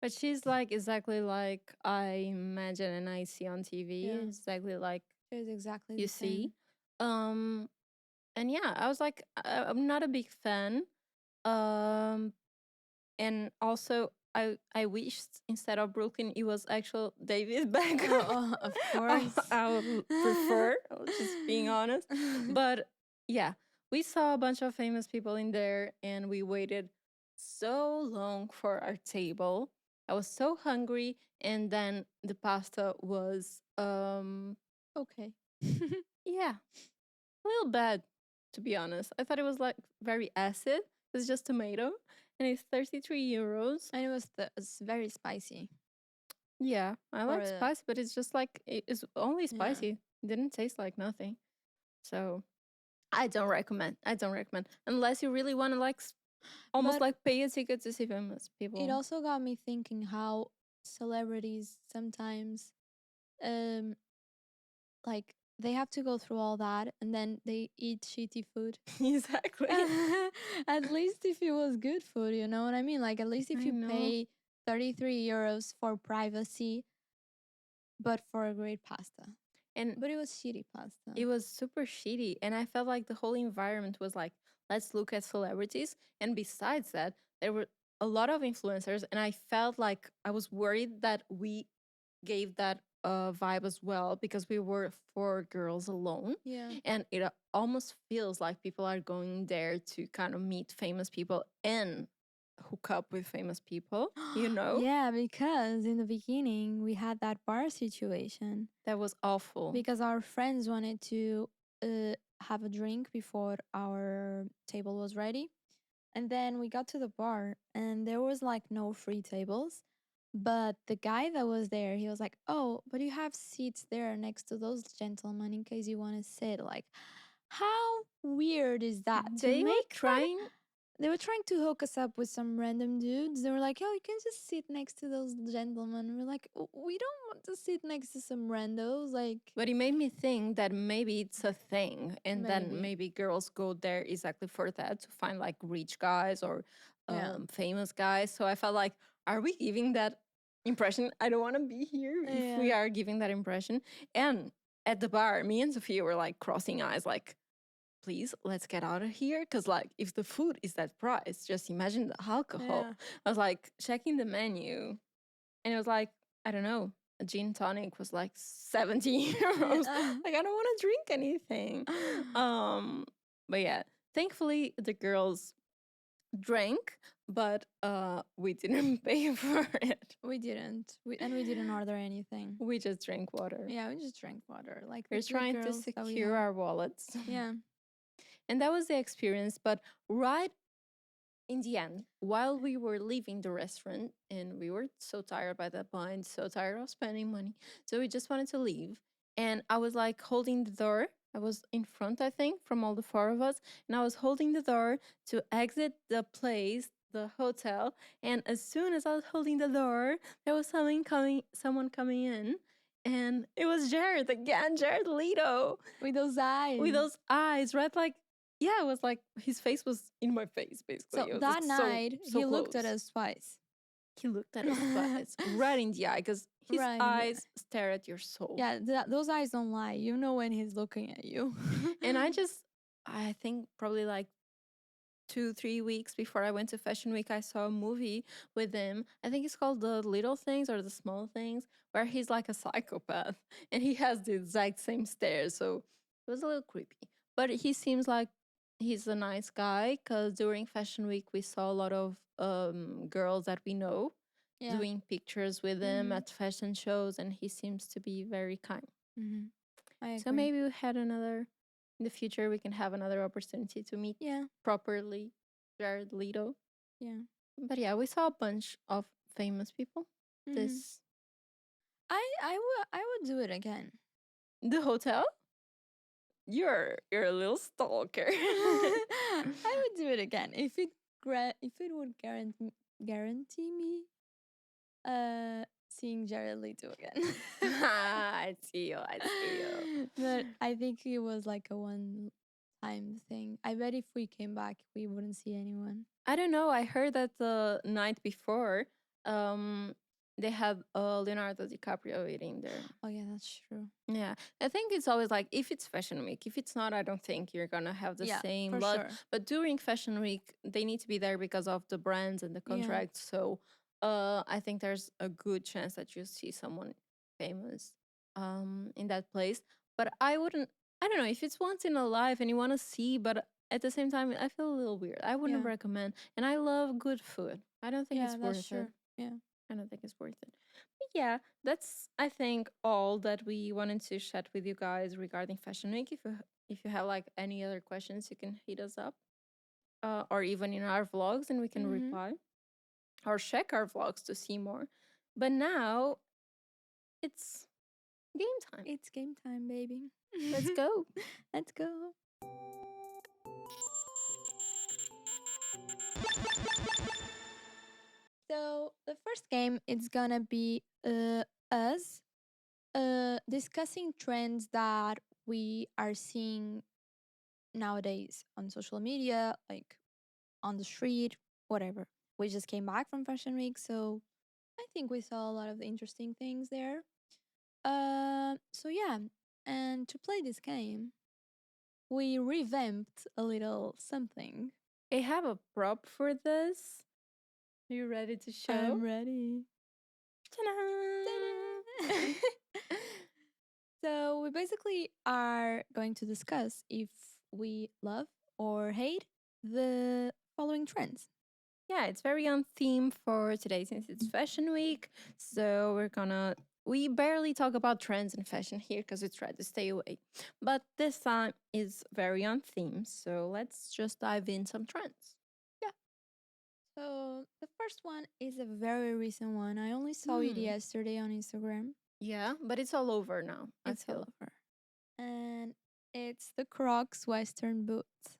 But she's like exactly like I imagine and I see on TV, Yeah. exactly like She was exactly you the see. same. Um, and yeah, I was like, I'm not a big fan. Um, and also I wished instead of Brooklyn it was actual David Beckham. Of course. I would prefer, just being honest. But yeah, we saw a bunch of famous people in there, and we waited so long for our table. I was so hungry, and then the pasta was Okay. yeah, a little bad, to be honest. I thought it was like very acid. It's just tomato, and it's 33 euros. And it's very spicy Yeah, I for like a spicy, but it's just like it's only yeah. spicy. It didn't taste like nothing. So I don't recommend. I don't recommend unless you really want to like almost But like pay a ticket to see famous it people. also got me thinking how celebrities sometimes um like they have to go through all that and then they eat shitty food. Exactly. At least if it was good food, you know what I mean? Like at least if I you know. pay 33 euros for privacy, but for a great pasta. And But it was shitty pasta. it was super shitty. And I felt like the whole environment was like, let's look at celebrities. And besides that, there were a lot of influencers. And I felt like I was worried that we gave that vibe as well because we were four girls alone. Yeah. And it almost feels like people are going there to kind of meet famous people and hook up with famous people, you know? Yeah, because in the beginning we had that bar situation That was awful. because our friends wanted to have a drink before our table was ready. And then we got to the bar and there was like no free tables. But the guy that was there, he was like, "Oh, but you have seats there next to those gentlemen in case you want to sit." Like, how weird is that to They were make that? trying. They were trying to hook us up with some random dudes. They were like, "Oh, you can just sit next to those gentlemen." We're like, We don't want to sit next to some randos." Like, But it made me think that maybe it's a thing, and then maybe. maybe girls go there exactly for that to find like rich guys or Yeah. famous guys. So I felt like, are we giving that impression? I don't want to be here if we Yeah. are giving that impression. And at the bar, me and Sophia were like crossing eyes, like, please, let's get out of here. Because, like, if the food is that price, just imagine the alcohol. Yeah. I was like checking the menu, and it was like, I don't know, a gin tonic was like 70 euros. Like, I don't want to drink anything. But yeah, thankfully the girls drank, but we didn't pay for it. We didn't. We didn't order anything. We just drank water. Yeah, we just drank water. Like the We're good trying to girls that we secure are. our wallets. Yeah. And that was the experience. But right in the end, while we were leaving the restaurant, and we were so tired by that point, so tired of spending money, so we just wanted to leave. And I was like holding the door. I was in front, I think, from all the four of us, and I was holding the door to exit the place, the hotel. And as soon as I was holding the door, there was someone coming in, and it was Jared again, Jared Leto, With those eyes. with those eyes, right? Like, yeah, it was like his face was in my face, basically. So It was that just so night, so he looked at close. us twice. He looked at us twice, right in the eye, because his Right. eyes stare at your soul. Yeah, those eyes don't lie. You know when he's looking at you. And I think probably like 2-3 weeks before I went to Fashion Week, I saw a movie with him. I think it's called The Little Things or The Small Things, where he's like a psychopath and he has the exact same stare. So it was a little creepy. But he seems like he's a nice guy because during Fashion Week, we saw a lot of girls that we know Yeah. doing pictures with him Mhm. at fashion shows, and he seems to be very kind. Mhm. I agree. So maybe we had another in the future. We can have another opportunity to meet Yeah. properly Jared Leto. Yeah. But yeah, we saw a bunch of famous people. Mhm. This I would do it again. the hotel. You're a little stalker. I would do it again if it would guarantee me seeing Jared Leto again. I see you. I see you. But I think it was like a one time thing. I bet if we came back we wouldn't see anyone. I don't know. I heard that the night before, um, they had Leonardo DiCaprio eating there. Oh yeah, that's true. Yeah, I think it's always like if it's Fashion Week. If it's not, I don't think you're gonna have the Yeah, same for luck. sure. But during Fashion Week, they need to be there because of the brands and the Yeah. contracts. So, I think there's a good chance that you see someone famous, in that place. But I wouldn't. I don't know if it's once in a life and you want to see, but at the same time, I feel a little weird. I wouldn't Yeah. recommend. And I love good food. I don't think Yeah, it's that's worth it. true. Yeah. I don't think it's worth it. But yeah, that's I think all that we wanted to chat with you guys regarding Fashion Week. If you have like any other questions, you can hit us up, or even in our vlogs, and we can Mhm. reply or check our vlogs to see more. But now it's game time. It's game time, baby. Let's go. Let's go. So the first game it's gonna be us discussing trends that we are seeing nowadays on social media, like on the street, whatever. We just came back from Fashion Week, so I think we saw a lot of interesting things there. So yeah, and to play this game, we revamped a little something. I have a prop for this. Are you ready to show? I'm ready. Ta-da! basically are going to discuss if we love or hate the following trends. Yeah, it's very on theme for today since it's Fashion Week. So we barely talk about trends in fashion here because we try to stay away. But this time is very on theme. So let's just dive in some trends. Yeah. So the first one is a very recent one. I only saw it Hmm. yesterday on Instagram. Yeah, but it's all over now, I It's all feel. over. And it's the Crocs Western boots.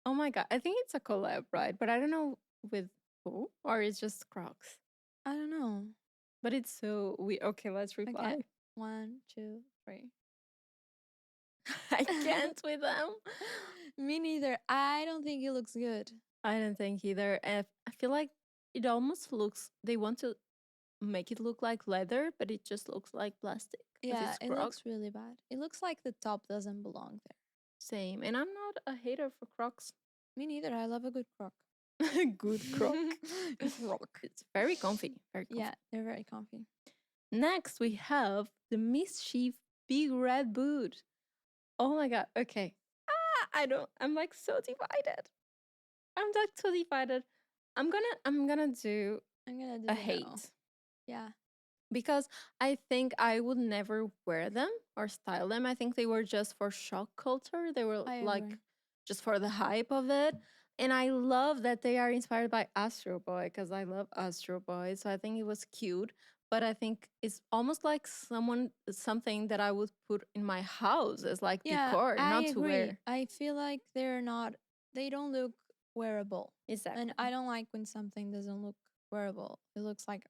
Oh my God. I think it's a collab, right? But I don't know with who, or it's just Crocs. I don't know. But it's so we okay, let's Okay. reply. 1, 2, 3. I can't with them. Me neither. I don't think it looks good. I don't think either. I feel like it almost looks they want to make it look like leather, but it just looks like plastic because Yeah, it's it Croc. looks really bad. It looks like the top doesn't belong there. Same. And I'm not a hater for Crocs. Me neither. I love a good croc. Good Croc. Croc. It's very comfy. Very comfy. Yeah, they're very comfy. Next we have the Mischief Big Red Boot. Oh my god. Okay. I don't I'm like so divided. I'm like so divided. I'm gonna do I'm gonna do a the no. hate. Yeah, Because I think I would never wear them or style them. I think they were just for shock culture. They were I like agree. just for the hype of it. And I love that they are inspired by Astro Boy because I love Astro Boy. So I think it was cute. But I think it's almost like something that I would put in my house as like Yeah, decor, I not to agree. wear. I feel like they don't look wearable. And Exactly. I don't like when something doesn't look wearable. It looks like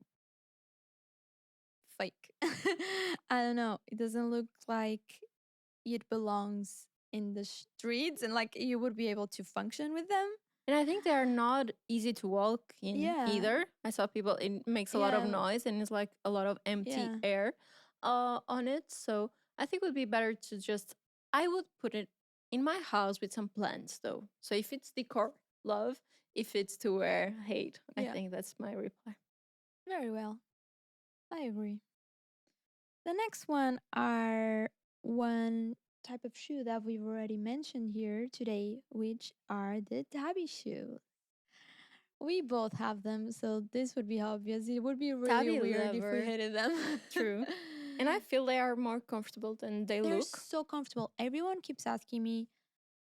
fake. I don't know. It doesn't look like it belongs in the streets and like you would be able to function with them. And I think they are not easy to walk in Yeah. either. I saw people, it makes a lot of Yeah. noise and it's like a lot of empty Yeah. air on it. So I think it would be better to just, I would put it in my house with some plants though. So if it's decor, love. If it's to wear, hate. I Yeah. think that's my reply. Very well. I agree. The next one are one type of shoe that we've already mentioned here today, which are the tabby shoes. We both have them, so this would be obvious. It would be really Tabby weird if we lover, hated them. true. And I feel they are more comfortable than they They're look. so comfortable. Everyone keeps asking me,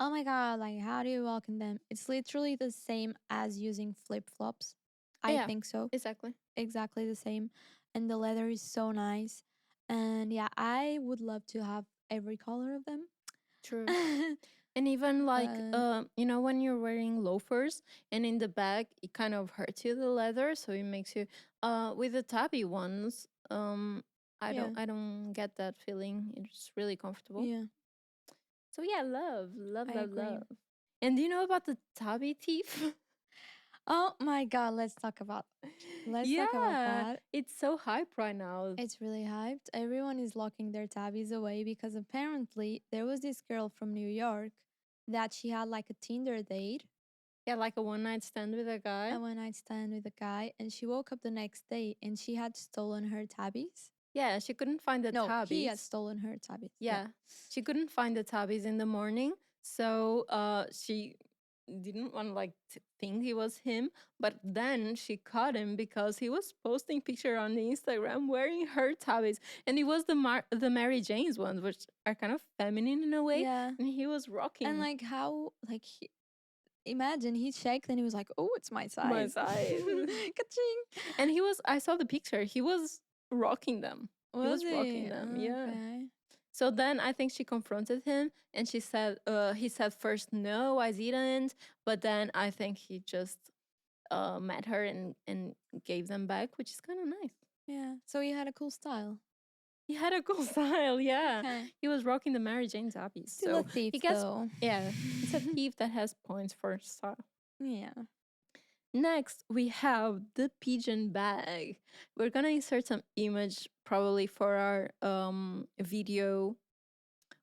oh my god, like how do you walk in them? It's literally the same as using flip flops. I Yeah, think so. exactly. Exactly the same. And the leather is so nice. And yeah, I would love to have every color of them. True. And even like But when you're wearing loafers and in the back it kind of hurts you the leather, so it makes you with the tabby ones, yeah, I don't get that feeling. It's really comfortable. yeah, So yeah, love, love, I love, agree. love. And do you know about the tabby thief? Oh my god, let's talk about Yeah, that. it's so hype right now. It's really hyped. Everyone is locking their tabbies away because apparently there was this girl from New York that she had like a Tinder date, Yeah, like a one night stand with a guy. a one night stand with a guy, and she woke up the next day and she had stolen her tabbies. Yeah, she couldn't find the No, he had tabbies. stolen her tabbies. Yeah. Yeah, she couldn't find the tabbies in the morning, so she didn't want to like think it was him. But then she caught him because he was posting picture on the Instagram wearing her tabbies, and it was the Mary Jane's ones, which are kind of feminine in a way, Yeah. and he was And rocking like how imagine he checked and he was like, "Oh, it's my my size." size, Ka-ching. and he was. I saw the picture. He was rocking them. He Was was he? rocking them. Yeah. Okay. So then I think she confronted him and he said first, no, I didn't. But then I think he just met her and gave them back, which is kind of nice. Yeah. So he had a cool style. He had a cool style. Yeah. Okay. He was rocking the Mary Jane Zappies. Still a So thief he gets, though. yeah, it's a thief that has points for style. Yeah. Next, we have the pigeon bag. We're going to insert some image probably for our video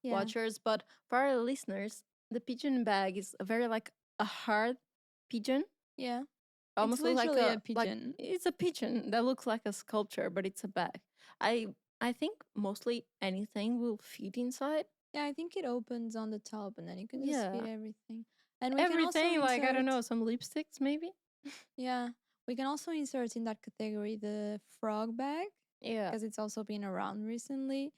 Yeah. watchers, but for our listeners, the pigeon bag is a very like a hard pigeon. Yeah. It's Almost look literally a like pigeon. it's a pigeon that looks like a sculpture, but it's a bag. I I think mostly anything will fit inside. Yeah, I think it opens on the top and then you can just fit Yeah. everything. And we can also Everything, like, I don't insert, know, some lipsticks maybe? yeah, we can also insert in that category the frog bag Yeah. because it's also been around recently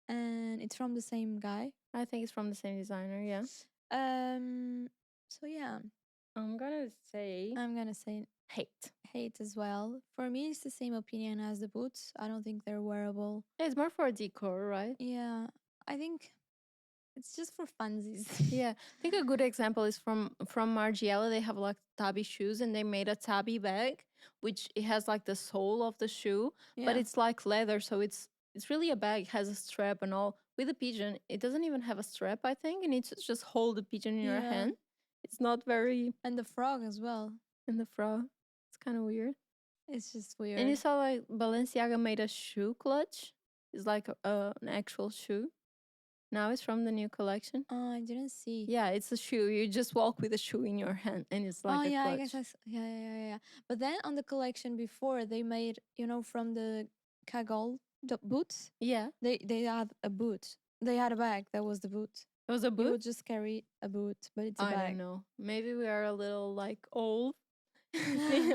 and it's from the same guy. I think it's from the same designer, yeah. Um, so yeah, I'm gonna say I'm gonna say hate. hate as well. For me, it's the same opinion as the boots. I don't think they're wearable. Yeah, it's more for decor, right? Yeah, I think it's just for funsies. Yeah, I think a good example is from Margiela. They have like tabby shoes, and they made a tabby bag, which it has like the sole of the shoe, but Yeah, it's like leather, so it's really a bag. It has a strap and all. With a pigeon, it doesn't even have a strap. I think you need to just hold the pigeon in your yeah, hand. It's not very and the frog as well. in the frog. It's kind of weird. It's just And you weird. saw like Balenciaga made a shoe clutch. It's like an actual shoe. Now it's from the new collection. Oh, I didn't see. Yeah, it's a shoe. You just walk with a shoe in your hand and it's Oh like a yeah, I guess clutch. yeah, yeah, yeah, yeah. But then on the collection before, they made, from the Kagol the boots. Yeah. They had a boot. They had a bag that was the boot. It was a You boot? would just carry a boot, but it's a I don't bag. know. Maybe we are a little like old.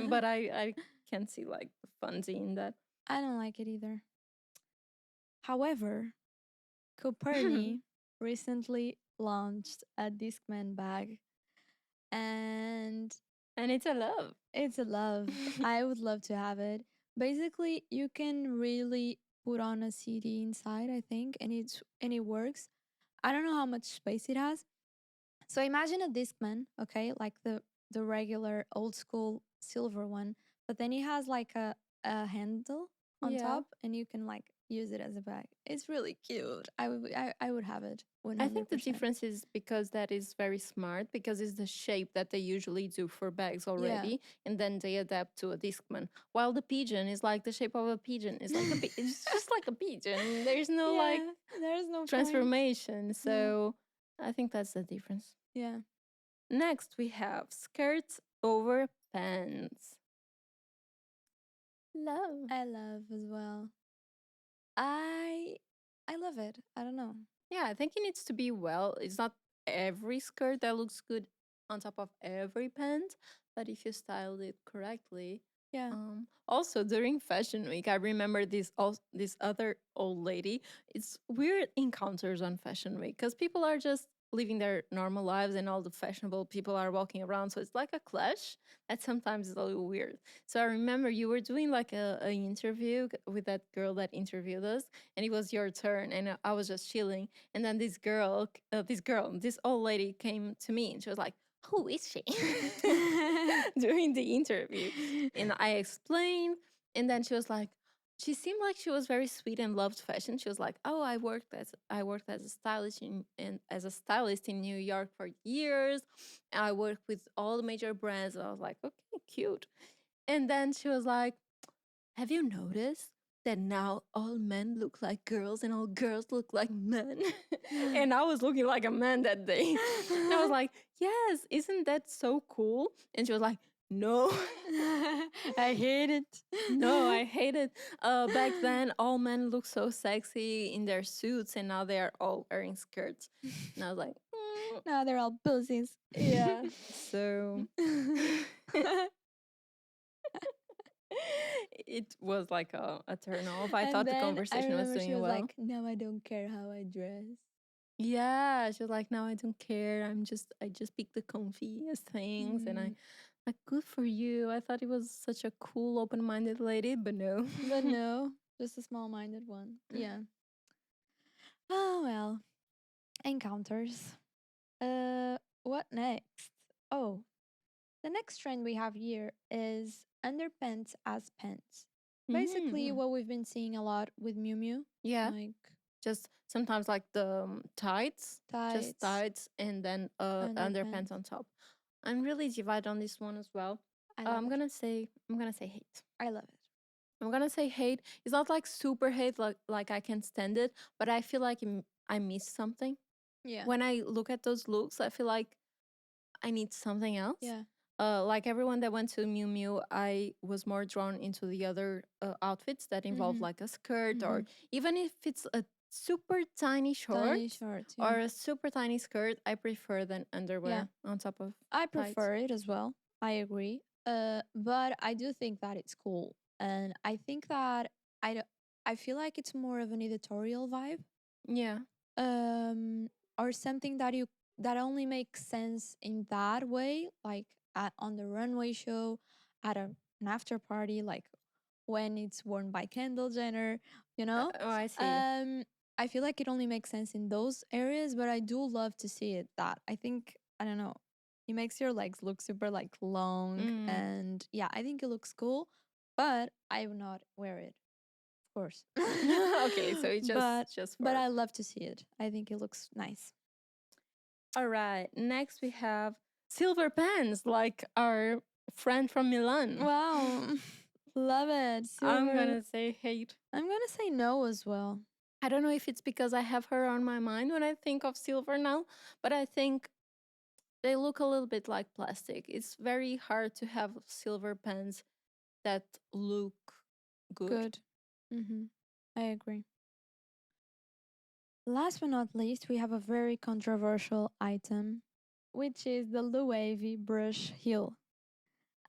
But I can see like the funsy in that. I don't like it either. However, Coperni recently launched a Discman bag and And it's a love. it's a love. I would love to have it. Basically, you can really put on a CD inside, I think, and it works. I don't know how much space it has. So imagine a Discman, okay, like the regular old school silver one, but then it has like a handle on Yeah. top, and you can like use it as a bag. It's really cute. I would have it I think the 100%. difference is because that is very smart because it's the shape that they usually do for bags Yeah. already, and then they adapt to a Discman. While the pigeon is like the shape of a pigeon. It's like it's just like a pigeon. There's no like Yeah, there's no point. transformation. Yeah. So I think that's the difference. Yeah. Next we have skirts over pants. Love. I love as well. I I love it. I don't know. Yeah, I think it needs to be well. It's not every skirt that looks good on top of every pant, but if you styled it correctly. Yeah. Also during fashion week, I remember this other old lady. It's weird encounters on fashion week because people are just living their normal lives and all the fashionable people are walking around. So it's like a clash that sometimes is a little weird. So I remember you were doing like a interview with that girl that interviewed us, and it was your turn, and I was just chilling, and then this old lady came to me, and she was like, "Who is she?" during the interview, and I explained, and then she was like, she seemed like she was very sweet and loved fashion. She was like, "Oh, I worked as a stylist in New York for years. I worked with all the major brands." And I was like, "Okay, cute." And then she was like, "Have you noticed that now all men look like girls and all girls look like men?" And I was looking like a man that day. And I was like, "Yes, isn't that so cool?" And she was like, "No." I hate it. No, I hate it. Back then, all men looked so sexy in their suits, and now they are all wearing skirts. And I was like, Now they're all pussies. yeah. So it was like a turn off. I And thought the then I conversation was remember she doing was well. like, "Now I don't care how I dress." Yeah, she was like, "No, I don't care. I just pick the comfiest things," and I Mm, like, "Good for you." I thought it was such a cool, open-minded lady, but no. but no, just a small-minded one. Yeah. Oh well, encounters. What next? Oh, the next trend we have here is underpants as pants. Basically, Mm, what we've been seeing a lot with Miu Miu, yeah, like just sometimes like the tights, just tights, tights, and then underpants underpants. on top. I'm really divided on this one as well. I Uh, love I'm it. gonna say I'm gonna say hate. I love it. I'm gonna say hate. It's not like super hate, like I can stand it, but I feel like I miss something Yeah. when I look at those looks. I feel like I need something else. Yeah. like everyone that went to Miu Miu, I was more drawn into the other outfits that involve Mm-hmm. like a skirt, Mm-hmm. or even if it's a super tiny short Tiny shorts, yeah. or a super tiny skirt, I prefer than Yeah, underwear on top of I tights. prefer it as well. I agree. But I do think that it's cool. And I think that I feel like it's more of an editorial vibe. Yeah. Um or something that you that only makes sense in that way, like on the runway show, at an after party, like when it's worn by Kendall Jenner, you know? Oh, I see. Um, I feel like it only makes sense in those areas, but I do love to see it that. I think, I don't know, it makes your legs look super like long. Mm. And yeah, I think it looks cool, but I will not wear it, of course. Okay, so it's but just but for. I love to see it. I think it looks nice. All right. Next we have silver pens, like our friend from Milan. Wow. Love it. I'm Silver. gonna say hate. I'm gonna say no as well. I don't know if it's because I have her on my mind when I think of silver now, but I think they look a little bit like plastic. It's very hard to have silver pens that look good. Good. Mm-hmm. I agree. Last but not least, we have a very controversial item, which is the Loewe brush heel.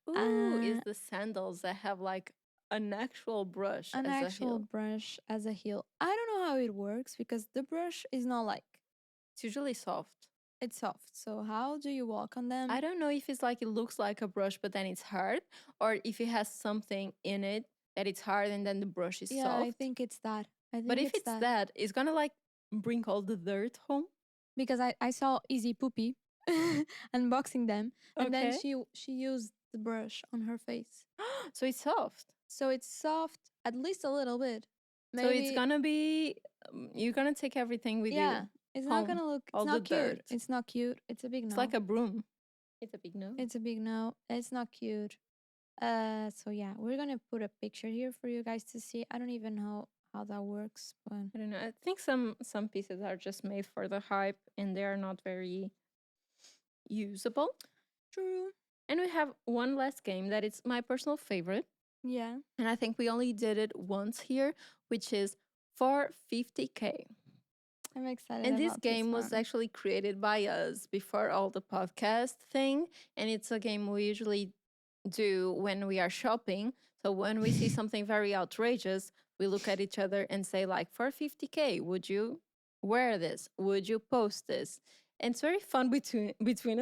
Ooh, Uh, is the sandals that have like an actual brush an as a actual heel. brush as a heel. I don't know how it works because the brush is not like It's usually soft. it's soft. So how do you walk on them? I don't know if it's like it looks like a brush, but then it's hard, or if it has something in it that it's hard and then the brush is Yeah, I soft. think it's that. I But think if it's it's that. that, it's gonna like bring all the dirt home. Because I saw Easy Poopy unboxing them, and then Okay. she used the brush on her face. So it's soft. So it's soft, at least a little bit. So it's Maybe, gonna be, you're gonna take everything with yeah. you It's not home, gonna look. It's all the not cute. dirt. It's not cute. It's a big It's no. like a broom. It's a big no. It's a big no. It's not cute. So yeah, we're gonna put a picture here for you guys to see. I don't even know how that works, but I don't know. I think some pieces are just made for the hype and they are not very usable. true. And we have one last game that is my personal favorite. Yeah, And I think we only did it once here, which is for 50K. I'm excited And this about this game was one. actually created by us before all the podcast thing. And it's a game we usually do when we are shopping. So when we see something very outrageous, we look at each other and say, like, for 50K, would you wear this? Would you post this? And it's very fun between us. Between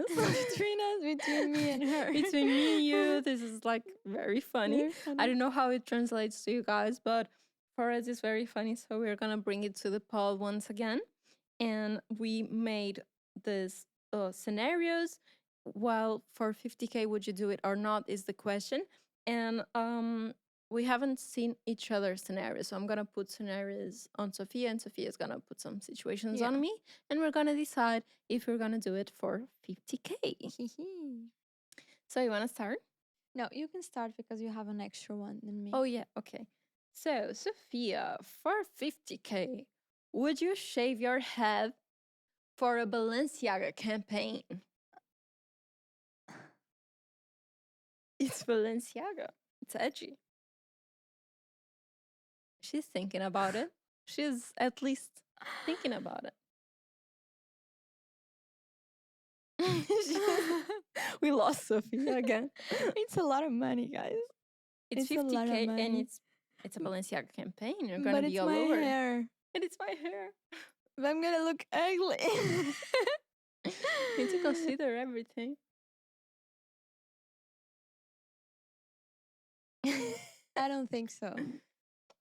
me and her. Between me and you, this is like very funny. Very I funny. don't know how it translates to you guys, but for us it's very funny. So we're gonna bring it to the poll once again. And we made this scenarios. While for 50K, would you do it or not is the question. And we haven't seen each other's scenarios. So I'm gonna put scenarios on Sophia, and Sophia's gonna put some situations Yeah. on me, and we're gonna decide if we're gonna do it for 50K. So you wanna start? No, you can start because you have an extra one than me. Oh yeah, okay. So Sophia, for 50K, would you shave your head for a Balenciaga campaign? It's Balenciaga. It's edgy. She's thinking about it. She's at least thinking about it. We lost Sophia again. It's a lot of money, guys. It's It's a lot of 50K and money. it's a Balenciaga campaign. You're gonna But be it's all my over. hair. And it's my hair. But I'm gonna look ugly. You need to consider everything. I don't think so.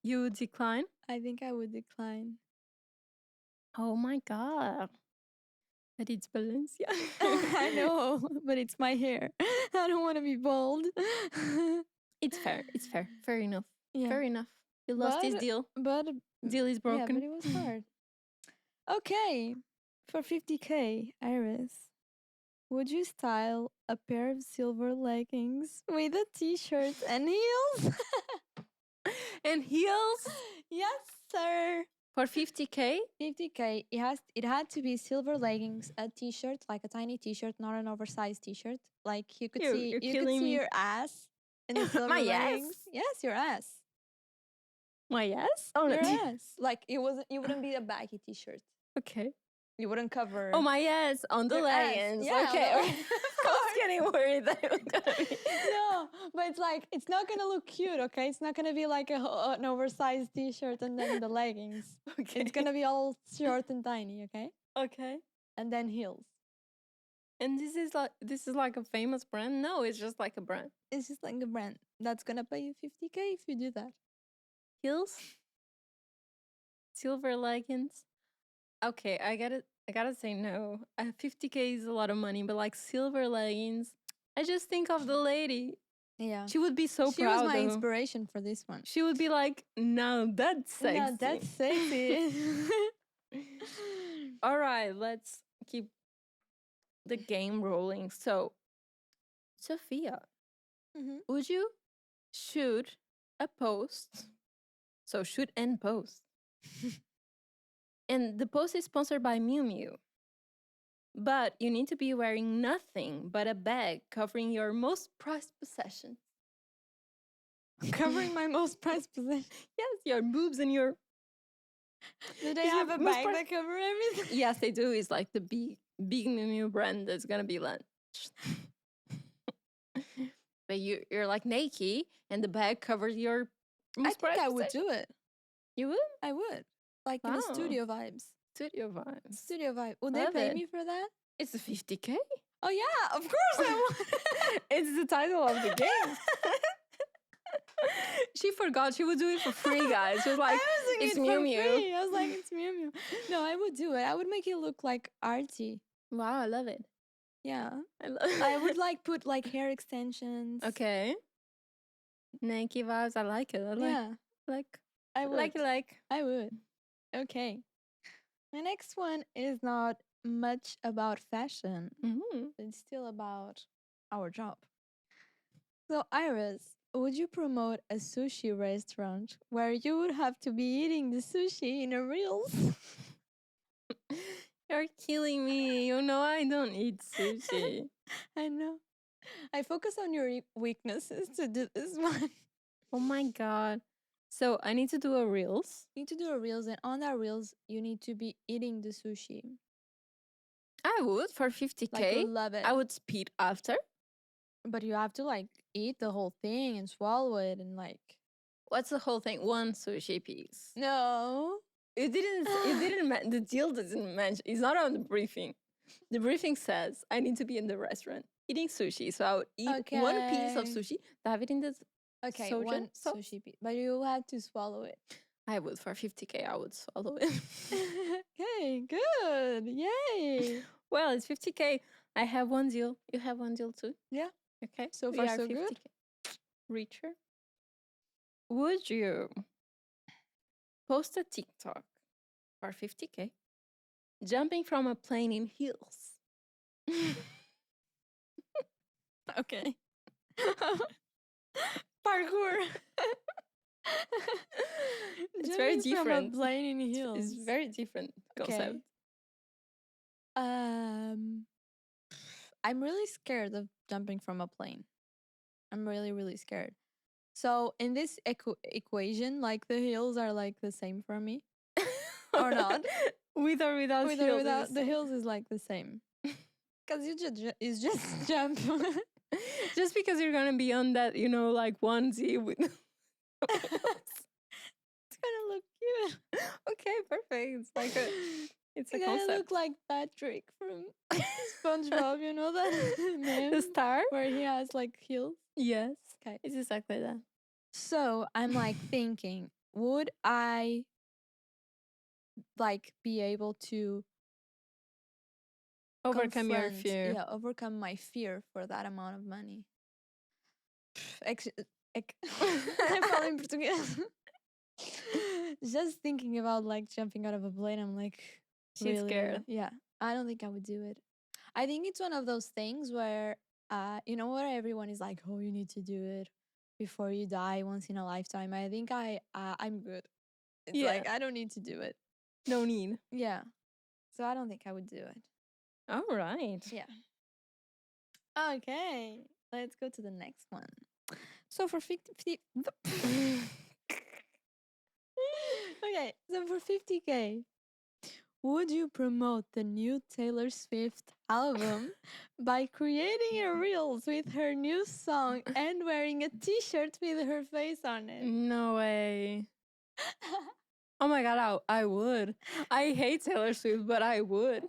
You would decline? I think I would decline. Oh my god. But it's Balenciaga. I know, but it's my hair. I don't want to be bald. It's fair. It's fair. Fair enough. Yeah. Fair enough. You lost this deal. But Deal is yeah, broken. but it was hard. Okay, for 50K, Iris, would you style a pair of silver leggings with a t-shirt and heels? And heels? Yes, sir. For 50K? 50K. It had to be silver leggings, a t-shirt, like a tiny t-shirt, not an oversized t-shirt. Like You're you could killing see me. your ass in the My silver leggings. ass? Yes, your ass. My ass? Oh, no. Your ass. Like it wouldn't be a baggy t-shirt. Okay. You wouldn't cover Oh, my ass on the your ass. leggings. Yeah, on Okay. the I was getting worried that it was gonna be. No, but it's like it's not gonna look cute, okay? It's not gonna be like an oversized t-shirt and then the leggings. Okay. It's gonna be all short and tiny, okay? Okay. And then heels. And this is like a famous brand? No, it's just like a brand. It's just like a brand that's gonna pay you 50K if you do that. Heels? Silver leggings? Okay, I gotta say no. 50K is a lot of money, but like silver leggings, I just think of the lady. Yeah. She would be so She was proud my though. inspiration for this one. She would be like, no, that's sexy. No, that's sexy. All right, let's keep the game rolling. So, Sophia, would you shoot a post? So, shoot and post. And the post is sponsored by Miu Miu. But you need to be wearing nothing but a bag covering your most prized possession. Covering my most prized possession. Yes, your boobs and your. Do they Is your have a most bag that cover everything? Yes, they do. It's like the big Miu Miu brand that's gonna be launched. But you're like naked, and the bag covers your I most think prized I would possession. do it. You would? I would. Like in the Wow. studio vibes. Studio vibes. Studio vibe. Would they Love pay it. me for that? It's a 50K. Oh yeah, of course I would. It's the title of the game. She forgot she would do it for free, guys. She was like, it's Miu Miu. I was like, it's Miu Miu. No, I would do it. I would make it look like artsy. Wow, I love it. Yeah. I would like put like hair extensions. Okay. Nike vibes. I like it. Yeah. I would. I would. Okay. My next one is not much about fashion. It's still about our job. So, Iris, would you promote a sushi restaurant where you would have to be eating the sushi in a reels? You're killing me. You know I don't eat sushi. I know. I focus on your weaknesses to do this one. Oh my god. So I need to do a reels. You need to do a reels, and on that reels, you need to be eating the sushi. I would for 50K. Like, love it. I would speed after. But you have to like eat the whole thing and swallow it and like. What's the whole thing? One sushi piece. No. It didn't. The deal doesn't mention. It's not on the briefing. The briefing says I need to be in the restaurant eating sushi. So I would eat one piece of sushi. Have it in the one sushi piece, but you had to swallow it. I would for 50K. I would swallow it. Okay, good, yay. Well, it's 50K. I have one deal. You have one deal too. Yeah. Okay. So far, so good. Reacher. Would you post a TikTok for 50K jumping from a plane in heels? Okay. Parkour. It's very different. From a plane in heels. It's very different concept. I'm really scared of jumping from a plane. I'm really, really scared. So in this equation, like the heels are like the same for me, or not? With or without With heels. Or without, the heels is like the same. Because it's just jump. Just because you're gonna be on that, like onesie with. It's gonna look cute. Okay, perfect. It's like it's a gonna concept. Look like Patrick from SpongeBob. You know that meme? The star where he has like heels. Yes. Okay, it's exactly that. So I'm like thinking, would I like be able to overcome your fear? Yeah, overcome my fear for that amount of money. Falo em português. Just thinking about like jumping out of a plane, I'm like, she's really scared. Yeah, I don't think I would do it. I think it's one of those things where, where everyone is like, oh, you need to do it before you die once in a lifetime. I think I'm good. It's Yeah. like I don't need to do it. No need. Yeah. So I don't think I would do it. All right. Yeah. Okay. Let's go to the next one. So for 50 okay, so for 50K, would you promote the new Taylor Swift album by creating a reels with her new song and wearing a t-shirt with her face on it? No way. Oh my god, I would. I hate Taylor Swift, but I would.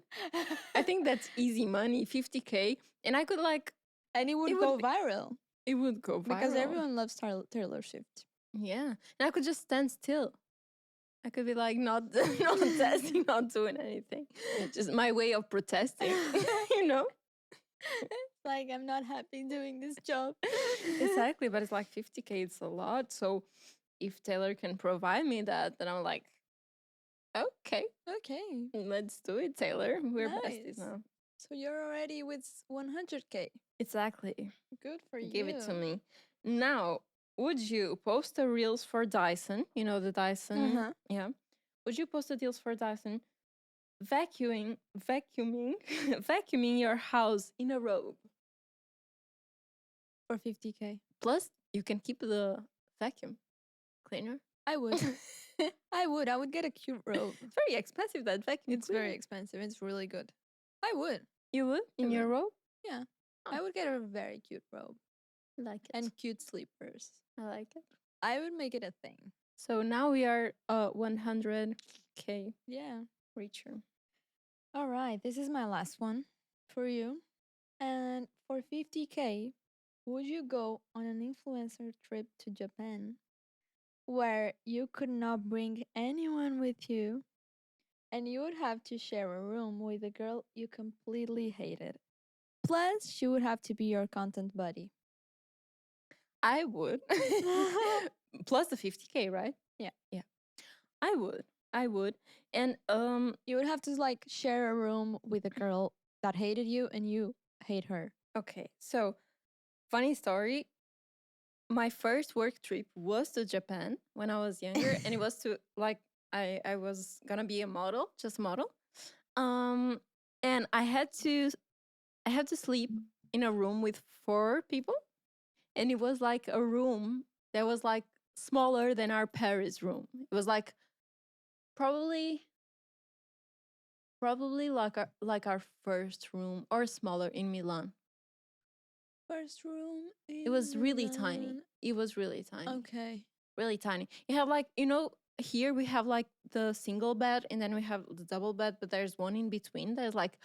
I think that's easy money, 50K, and I could like and it would it go would viral it would go viral because everyone loves Taylor Swift. Yeah, and I could just stand still. I could be like not not dancing, not doing anything. Just my way of protesting, you know? Like I'm not happy doing this job. Exactly, but it's like 50K, it's a lot. So if Taylor can provide me that, then I'm like, okay, Okay. let's do it, Taylor. We're besties Nice. now. So you're already with 100K. Exactly. Good for you. Give it to me. Now, would you post the reels for Dyson? You know the Dyson? Uh-huh. Yeah. Would you post the deals for Dyson vacuuming vacuuming your house in a robe? For 50K. Plus, you can keep the vacuum cleaner. I would. I would get a cute robe. It's very expensive, that vacuum It's cleaner. very expensive. It's really good. I would. You would? In I your would. robe? Yeah. Oh. I would get a very cute robe. I like it. And cute sleepers. I like it. I would make it a thing. So now we are 100K Yeah. reacher. All right. This is my last one for you. And for 50K, would you go on an influencer trip to Japan where you could not bring anyone with you and you would have to share a room with a girl you completely hated? Plus, she would have to be your content buddy. I would. Plus the 50K, right? Yeah. Yeah. I would. And you would have to like share a room with a girl that hated you and you hate her. Okay. So, funny story. My first work trip was to Japan when I was younger, and it was to like I was gonna be a model, just a model. And I had to sleep in a room with 4 people, and it was like a room that was like smaller than our Paris room. It was like probably like our first room or smaller in Milan. First room. It was really tiny. It was really tiny. Okay. Really tiny. You have like, you know, here we have like the single bed and then we have the double bed, but there's one in between. There's like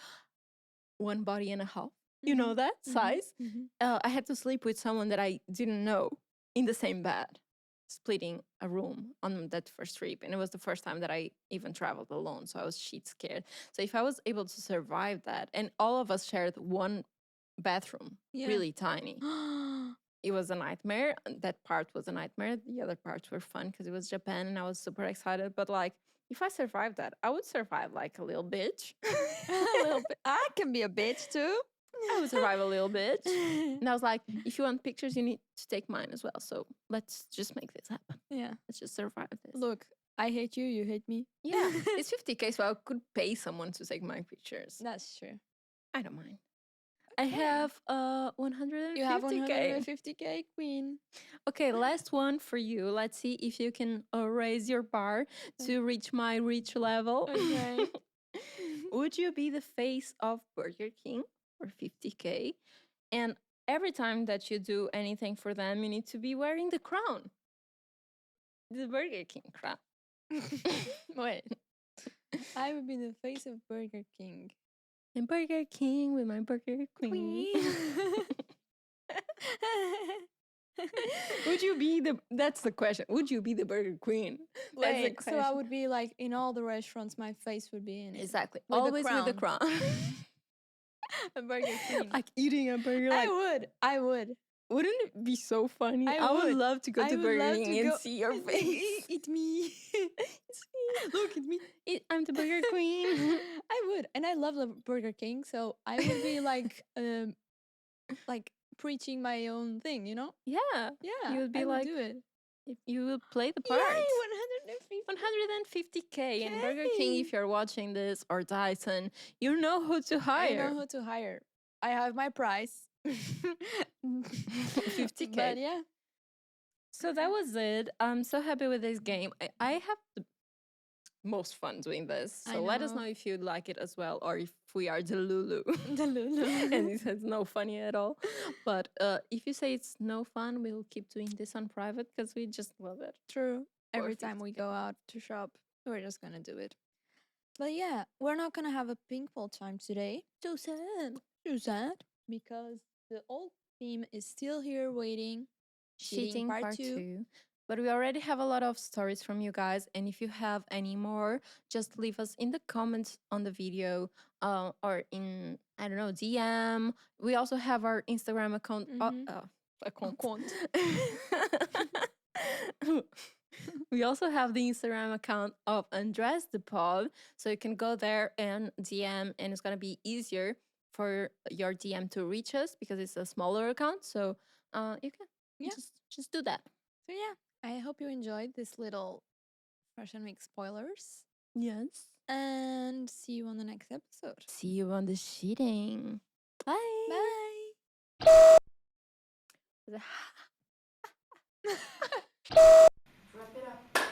one body and a half. You know that size? I had to sleep with someone that I didn't know in the same bed, splitting a room on that first trip. And it was the first time that I even traveled alone. So I was shit scared. So if I was able to survive that, and all of us shared one bathroom, really tiny. It was a nightmare. That part was a nightmare. The other parts were fun because it was Japan and I was super excited. But like, if I survived that, I would survive like a little bitch. A little bit. I can be a bitch too. I would survive a little bitch. And I was like, if you want pictures, you need to take mine as well. So let's just make this happen. Yeah. Let's just survive this. Look, I hate you, you hate me. Yeah. It's 50K, so I could pay someone to take my pictures. That's true. I don't mind. I have 150K. You have 150K, queen. Okay, last one for you. Let's see if you can raise your bar to reach my reach level. Okay. Would you be the face of Burger King for 50K? And every time that you do anything for them, you need to be wearing the crown. The Burger King crown. Wait. I would be the face of Burger King. And Burger King with my Burger Queen. Would you be that's the question. Would you be the Burger Queen? That's the question. So I would be like in all the restaurants, my face would be in it. Exactly. With Always with the crown. A Burger King. Like eating a burger. Like, I would. Wouldn't it be so funny? I would would love to go to Burger King and see your face. It's me. It's me. Look, it's me. I'm the Burger Queen. I would. And I love the Burger King, so I would be like preaching my own thing, you know? Yeah. Yeah. You would be I like, would do it. you would play the part. Yay, 150K. And Burger King, if you're watching this, or Dyson, you know who to I hire. know who to hire. I have my price. 50K. But yeah. So that was it. I'm so happy with this game. I have the most fun doing this. So let us know if you like it as well, or if we are the Lulu. The Lulu. And this has no funny at all. But if you say it's no fun, we'll keep doing this on private because we just love it. True. For Every time we 50K. go out to shop, we're just gonna do it. But yeah, we're not gonna have a pink ball time today. So sad. So sad. Because the old theme is still here waiting. Cheating part 2. But we already have a lot of stories from you guys. And if you have any more, just leave us in the comments on the video or in, I don't know, DM. We also have our Instagram account. Account. We also have the Instagram account of Andres the Pod. So you can go there and DM, and it's going to be easier for your DM to reach us because it's a smaller account. So you can just do that. So yeah, I hope you enjoyed this little Fashion Week spoilers. Yes. And see you on the next episode. See you on the cheating. Bye. Bye. Wrap it up.